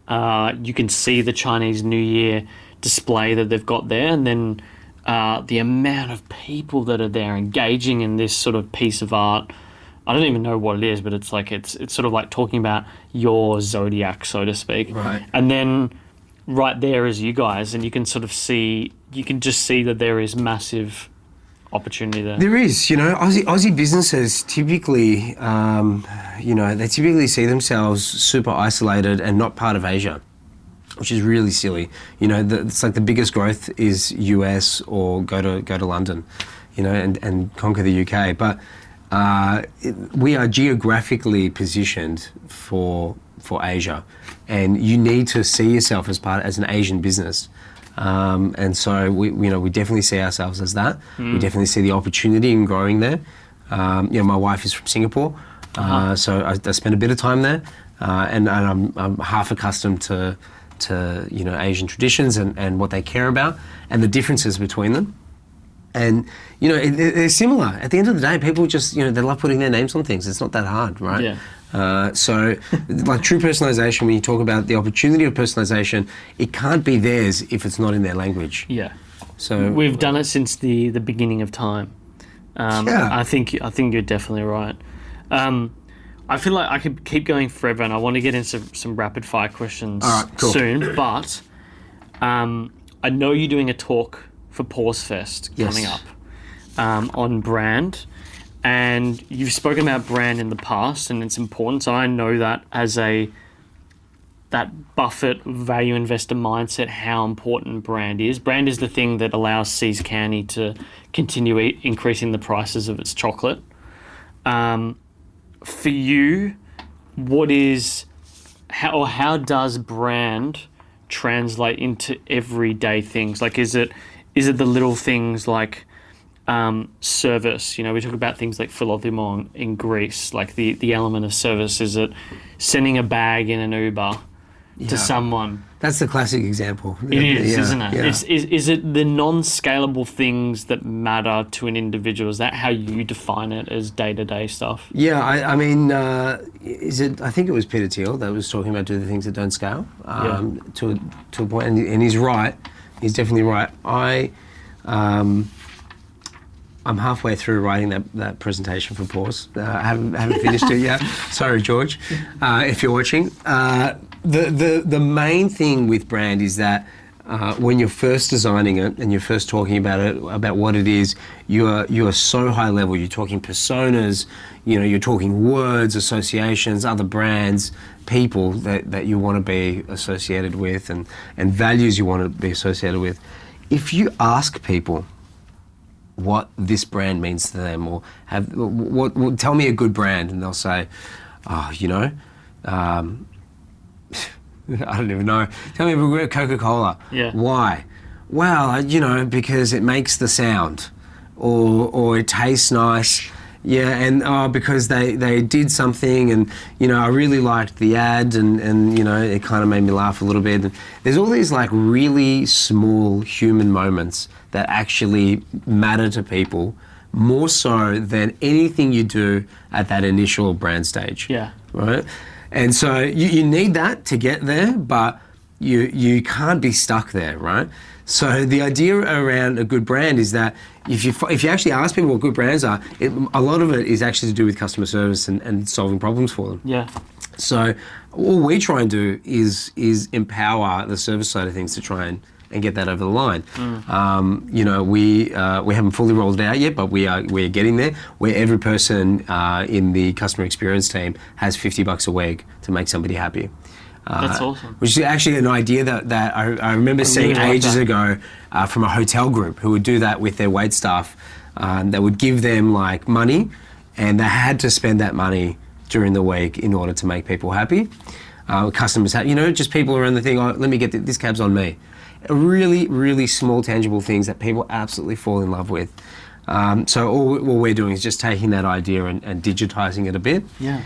You can see the Chinese New Year display that they've got there, and then the amount of people that are there engaging in this sort of piece of art. I don't even know what it is, but it's sort of like talking about your zodiac, so to speak. Right. And then right there is you guys, and you can just see that there is massive opportunity there. There is, Aussie businesses typically, they typically see themselves super isolated and not part of Asia, which is really silly. It's like the biggest growth is US or go to London, and conquer the UK. But we are geographically positioned for Asia, and you need to see yourself as an Asian business. And so we definitely see ourselves as that. We definitely see the opportunity in growing there. My wife is from Singapore, so I spend a bit of time there, and I'm half accustomed to Asian traditions and what they care about and the differences between them. And they're similar. At the end of the day, people just they love putting their names on things. It's not that hard, right? Yeah. So, like true personalisation, when you talk about the opportunity of personalisation, it can't be theirs if it's not in their language. Yeah. So we've done it since the beginning of time. Yeah. I think you're definitely right. I feel like I could keep going forever, and I want to get into some rapid fire questions soon. But I know you're doing a talk for Pause Fest coming up on brand. And you've spoken about brand in the past and its importance. I know that as that Buffett value investor mindset, how important brand is. Brand is the thing that allows Seas Candy to continue increasing the prices of its chocolate. For you, how does brand translate into everyday things? Like, is it the little things like service? We talk about things like philothymon in Greece, like the element of service. Is it sending a bag in an Uber to someone? That's the classic example. It is, isn't it? Yeah. Is it the non-scalable things that matter to an individual? Is that how you define it as day-to-day stuff? Yeah, I mean, I think it was Peter Thiel that was talking about do the things that don't scale to a point, and he's right. He's definitely right. I'm halfway through writing that presentation for Pause. I haven't finished it yet. Sorry, George, if you're watching. The main thing with brand is that when you're first designing it and you're first talking about it, about what it is, you are so high level. You're talking personas, you're talking words, associations, other brands, people that you want to be associated with, and values you want to be associated with. If you ask people what this brand means to them, or tell me a good brand, and they'll say, I don't even know. Tell me about Coca-Cola. Yeah. Why? Well, because it makes the sound, or it tastes nice. Yeah, and because they did something, and I really liked the ad, and it kind of made me laugh a little bit. And there's all these like really small human moments that actually matter to people more so than anything you do at that initial brand stage. Yeah. Right. And so you need that to get there, but you can't be stuck there, right? So the idea around a good brand is that if you actually ask people what good brands are, a lot of it is actually to do with customer service and solving problems for them. Yeah. So all we try and do is empower the service side of things to try and get that over the line. We haven't fully rolled it out yet, but we're getting there, where every person in the customer experience team has $50 a week to make somebody happy. That's awesome. Which is actually an idea that I remember seeing ages ago from a hotel group who would do that with their wait staff. They would give them like money, and they had to spend that money during the week in order to make people happy. Customers had, just people around the thing, let me get this cab's on me. Really, really small, tangible things that people absolutely fall in love with. So all we're doing is just taking that idea and digitizing it a bit. Yeah.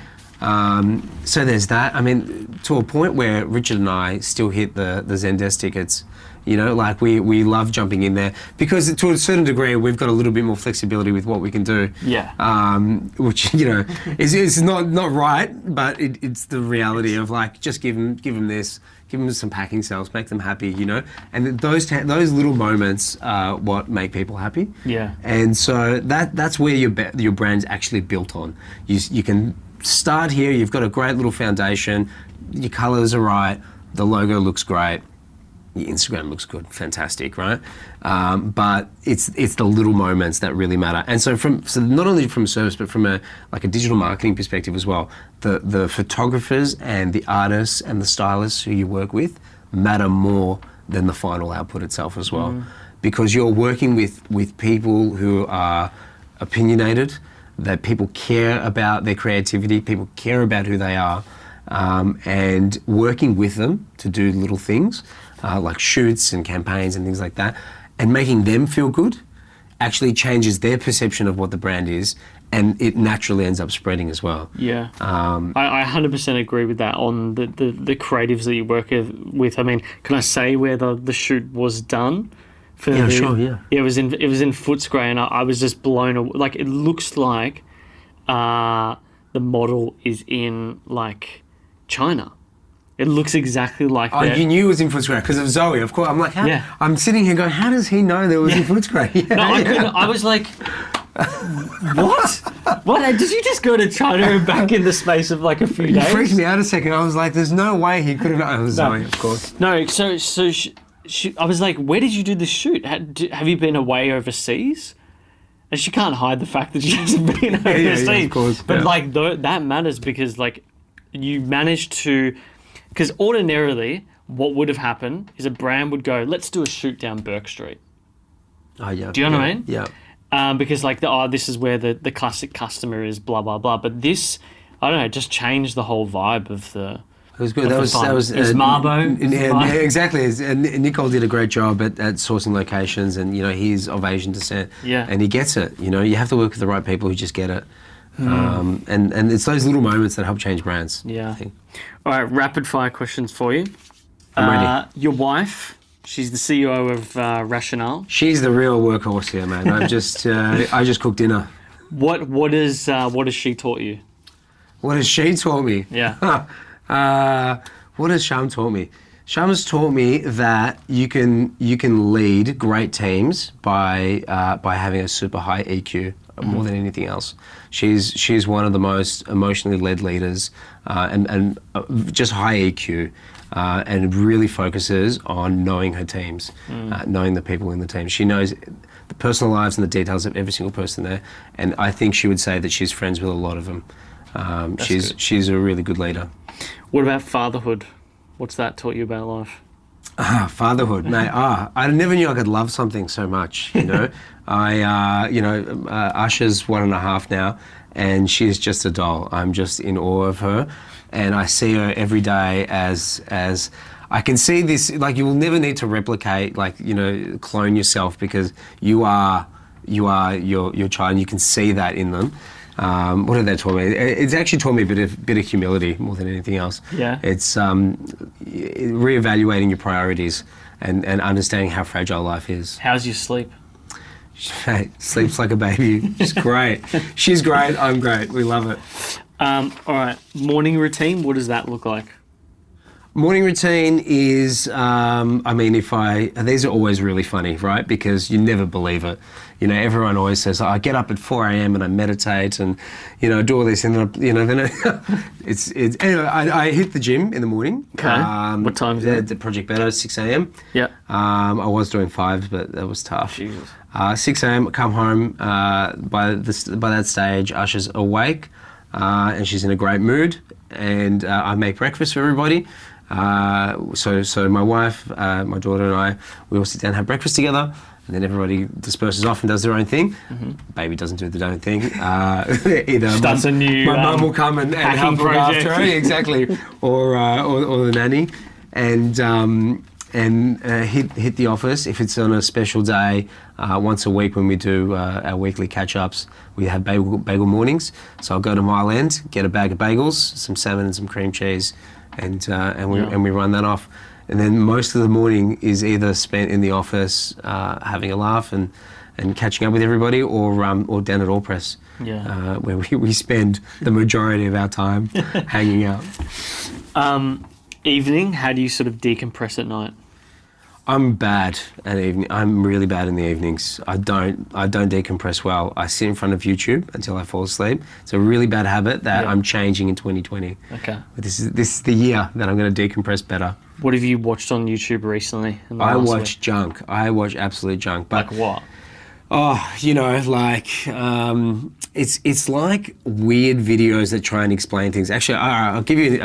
So there's that. I mean, to a point where Richard and I still hit the Zendesk tickets. Like we love jumping in there because to a certain degree we've got a little bit more flexibility with what we can do. Yeah. Which is not right, but it's the reality of like just give them this, give them some packing sales, make them happy, and those little moments are what make people happy. Yeah. And so that's where your brand's actually built on. You can start here. You've got a great little foundation. Your colours are right. The logo looks great. Your Instagram looks good, fantastic, right? But it's the little moments that really matter. And so not only from a service, but from a digital marketing perspective as well, the photographers and the artists and the stylists who you work with matter more than the final output itself as well, because you're working with people who are opinionated, that people care about their creativity, people care about who they are, and working with them to do little things. Like shoots and campaigns and things like that, and making them feel good actually changes their perception of what the brand is, and it naturally ends up spreading as well. Yeah. I 100% agree with that on the creatives that you work with. I mean, can I say where the shoot was done? Sure. It was in Footscray, and I was just blown away. Like, it looks like the model is in like China. It looks exactly like that. You knew it was in Footscray because of Zoe, of course. I'm like, I'm sitting here going, how does he know there was in Footscray? I couldn't. I was like, what? What? Did you just go to China back in the space of like a few days? It freaked me out a second. I was like, there's no way he could have known. It was Zoe, of course. No, so I was like, where did you do the shoot? Have you been away overseas? And she can't hide the fact that she hasn't been overseas. Yeah, of course. But like, that matters because like, you managed to... Because ordinarily, what would have happened is a brand would go, let's do a shoot down Burke Street. Oh, yeah. Do you know what I mean? Yeah. Because like, this is where the classic customer is, blah, blah, blah. But this, I don't know, just changed the whole vibe of the... It was good. That was Marbo. Yeah, exactly. And Nicole did a great job at sourcing locations, and he's of Asian descent. Yeah. And he gets it. You have to work with the right people who just get it. And it's those little moments that help change brands. Yeah. I think. All right, rapid fire questions for you. I'm ready. Your wife, she's the CEO of Rationale. She's the real workhorse here, man. I just cooked dinner. What has she taught you? What has she taught me? Yeah. What has Sham taught me? Sham's taught me that you can lead great teams by having a super high EQ more than anything else. She's one of the most emotionally led leaders and just high EQ. and really focuses on knowing her teams, knowing the people in the team. She knows the personal lives and the details of every single person there, and I think she would say that she's friends with a lot of them. She's a really good leader. What about fatherhood? What's that taught you about life? Fatherhood, mate. I never knew I could love something so much. You know, Usher's 1.5 now, and she's just a doll. I'm just in awe of her, and I see her every day as I can see this. Like, you will never need to replicate, like, you know, clone yourself, because you are your child, and you can see that in them. What did that taught me? It's actually taught me a bit of humility more than anything else. Yeah. It's reevaluating your priorities and understanding how fragile life is. How's your sleep? Hey, sleeps like a baby. She's great. She's great. I'm great. We love it. All right. Morning routine. What does that look like? Morning routine is, these are always really funny, right? Because you never believe it. You know, everyone always says, I get up at 4 a.m. and I meditate and, you know, do all this, and then anyway, I hit the gym in the morning. Okay. What time is that? The Project Better, 6 a.m. Yeah. I was doing 5, but that was tough. Jesus. 6 a.m, come home, by that stage, Usher's awake, and she's in a great mood, and I make breakfast for everybody. So my wife, my daughter and I, we all sit down and have breakfast together, and then everybody disperses off and does their own thing. Mm-hmm. Baby doesn't do the own thing. Either starts a new my mum will come and help look after her, exactly, or the nanny, and hit the office. If it's on a special day, once a week when we do our weekly catch-ups, we have bagel mornings. So I'll go to Mile End, get a bag of bagels, some salmon and some cream cheese, and we run that off. And then most of the morning is either spent in the office having a laugh and catching up with everybody, or down at All Press, where we spend the majority of our time hanging out. Evening, how do you sort of decompress at night? I'm bad at evening. I'm really bad in the evenings. I don't decompress well. I sit in front of YouTube until I fall asleep. It's a really bad habit that I'm changing in 2020. Okay. But this is the year that I'm going to decompress better. What have you watched on YouTube recently? I watch junk. I watch absolute junk. But like what? Oh, you know, like it's like weird videos that try and explain things. Actually, I'll give you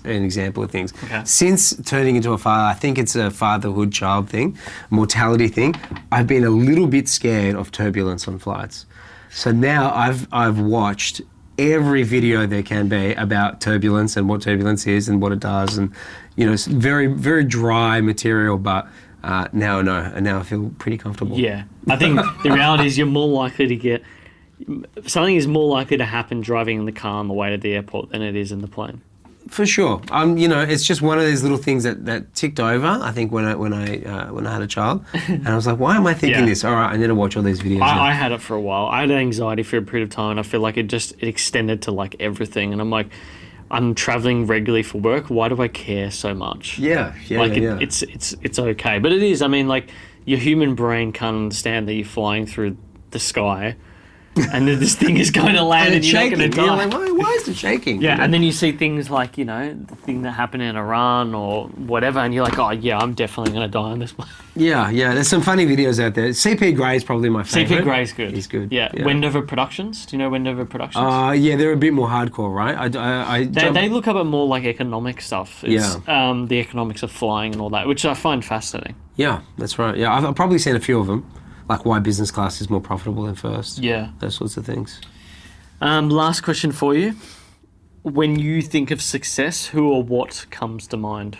an example of things. Okay. Since turning into a father, I think it's a fatherhood child thing, mortality thing. I've been a little bit scared of turbulence on flights. So now I've watched every video there can be about turbulence and what turbulence is and what it does, and you know, it's very, very dry material, but. Now I feel pretty comfortable. Yeah, I think the reality is you're more likely to get something is more likely to happen driving in the car on the way to the airport than it is in the plane. For sure. You know, it's just one of these little things that ticked over. I think when I had a child, and I was like, why am I thinking this? All right, I need to watch all these videos. I had it for a while. I had anxiety for a period of time, and I feel like it extended to like everything, and I'm like, I'm traveling regularly for work. Why do I care so much? It's okay, but it is. I mean, like, your human brain can't understand that you're flying through the sky, and then this thing is going to land and you're not going to die. You're like, why is it shaking? Yeah, and then you see things like, you know, the thing that happened in Iran or whatever, and you're like, oh yeah, I'm definitely going to die on this plane. Yeah. There's some funny videos out there. CP Grey is probably my favourite. CP Grey's good. He's good. Yeah. Wendover Productions. Do you know Wendover Productions? Yeah, they're a bit more hardcore, right? They look up at more like economic stuff. It's, the economics of flying and all that, which I find fascinating. Yeah, that's right. Yeah, I've probably seen a few of them. Like why business class is more profitable than first. Yeah. Those sorts of things. Last question for you. When you think of success, who or what comes to mind?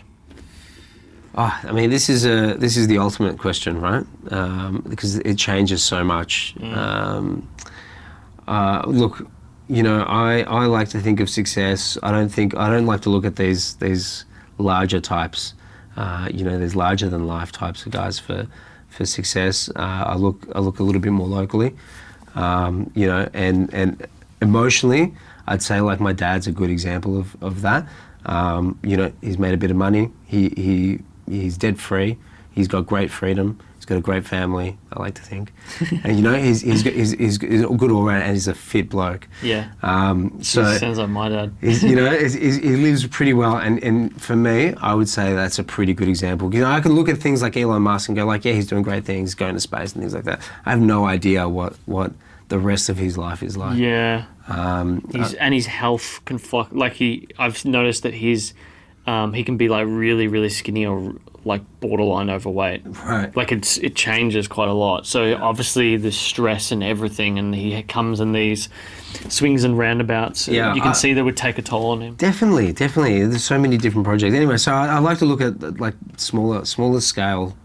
Oh, I mean, this is the ultimate question, right? Because it changes so much. Look, you know, I like to think of success. I don't like to look at these larger types. You know, there's larger than life types of guys for success. I look a little bit more locally. You know, and emotionally, I'd say like my dad's a good example of that. You know, he's made a bit of money. He's debt free. He's got great freedom. He's got a great family, I like to think. And, you know, he's good all around, and he's a fit bloke. Yeah. So sounds like my dad. he lives pretty well. And for me, I would say that's a pretty good example. You know, I can look at things like Elon Musk and go like, yeah, he's doing great things, going to space and things like that. I have no idea what the rest of his life is like. Yeah. And his health can I've noticed that he can be like really, really skinny or like borderline overweight. Right. Like it changes quite a lot. So obviously the stress and everything, and he comes in these swings and roundabouts. Yeah, you can see that would take a toll on him. Definitely. There's so many different projects. Anyway, so I like to look at like smaller scale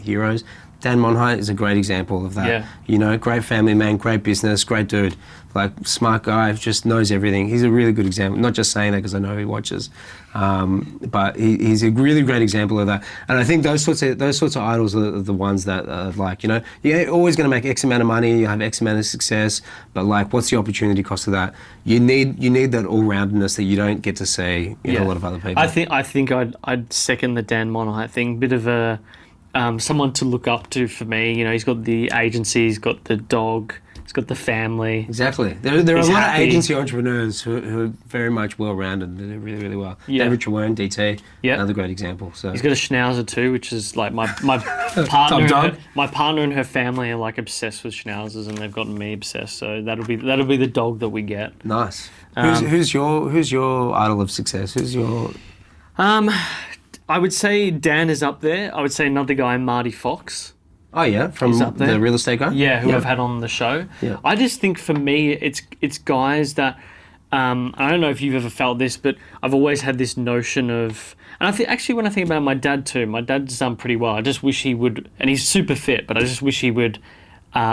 heroes. Dan Monheit is a great example of that. Yeah. You know, great family man, great business, great dude, like smart guy, just knows everything. He's a really good example. Not just saying that because I know he watches, but he's a really great example of that. And I think those sorts of idols are the ones that are like, you know, you're always going to make X amount of money, you have X amount of success, but like, what's the opportunity cost of that? You need that all-roundedness that you don't get to see in a lot of other people. I think I'd second the Dan Monheit thing. Bit of a someone to look up to for me. You know, he's got the agency, he's got the dog, he's got the family. Exactly. There are a lot of agency entrepreneurs who are very much well-rounded and do really, really well. Yeah. David Trewern, DT, another great example. So he's got a schnauzer too, which is like my partner. My partner and her family are like obsessed with schnauzers, and they've gotten me obsessed. So that'll be the dog that we get. Nice. Who's your idol of success? Who's your I would say Dan is up there. I would say another guy, Marty Fox. Oh yeah, from the real estate guy. Yeah, who I've had on the show. Yeah. I just think for me, it's guys that I don't know if you've ever felt this, but I've always had this notion of, and I think actually when I think about my dad too, my dad's done pretty well. I just wish he would, and he's super fit, but I just wish he would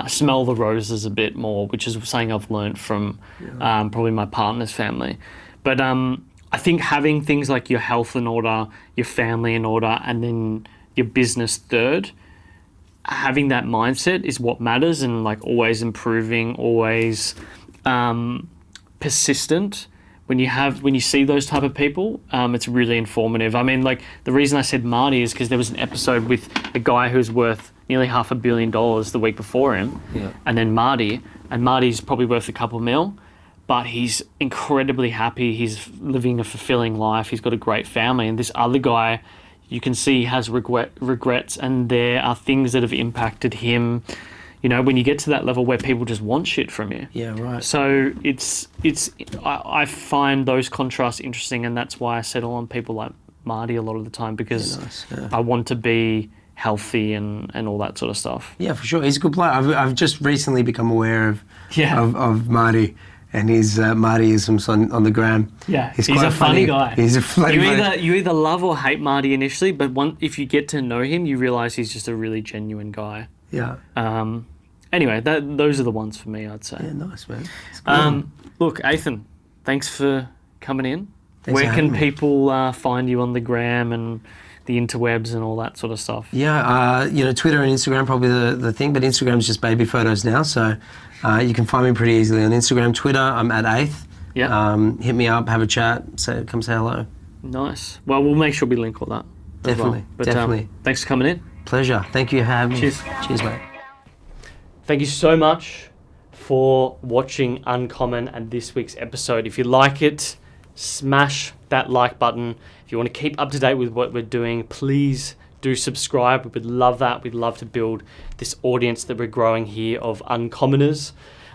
smell the roses a bit more, which is something I've learned from probably my partner's family. But I think having things like your health in order, your family in order, and then your business third, having that mindset is what matters, and like always improving, always persistent. When you see those type of people, it's really informative. I mean, like the reason I said Marty is because there was an episode with a guy who's worth nearly $500 million the week before him, and then Marty's probably worth a couple mil. But he's incredibly happy. He's living a fulfilling life. He's got a great family. And this other guy, you can see has regrets, and there are things that have impacted him. You know, when you get to that level where people just want shit from you. Yeah, right. So I find those contrasts interesting, and that's why I settle on people like Marty a lot of the time, because I want to be healthy and all that sort of stuff. Yeah, for sure. He's a good player. I've just recently become aware of Marty. And his Martyisms on the gram. Yeah, he's a funny guy. He's a funny guy. You either love or hate Marty initially, but if you get to know him, you realise he's just a really genuine guy. Yeah. Anyway, those are the ones for me, I'd say. Yeah, nice, man. Look, Athan, thanks for coming in. Thanks Where for can having me. people find you on the gram and the interwebs and all that sort of stuff? Yeah, you know, Twitter and Instagram probably the thing, but Instagram's just baby photos now, so you can find me pretty easily on Instagram. Twitter, I'm at Ath. Yeah. Hit me up, have a chat, come say hello. Nice. Well, we'll make sure we link all that. Definitely, definitely. Thanks for coming in. Pleasure. Thank you for having me. Cheers. Cheers, mate. Thank you so much for watching Uncommon and this week's episode. If you like it, smash that like button. If you want to keep up to date with what we're doing, please do subscribe. We would love that. We'd love to build this audience that we're growing here of Uncommoners.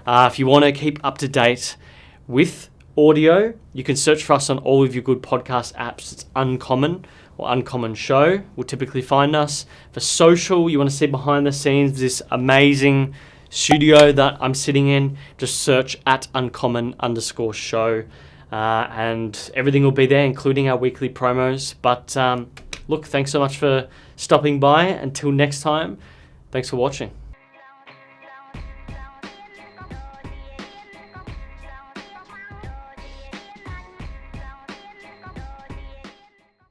If you want to keep up to date with audio, you can search for us on all of your good podcast apps. It's Uncommon or Uncommon Show. Will typically find us. For social, you want to see behind the scenes this amazing studio that I'm sitting in. Just search at Uncommon_show. And everything will be there, including our weekly promos. But look, thanks so much for stopping by. Until next time, thanks for watching.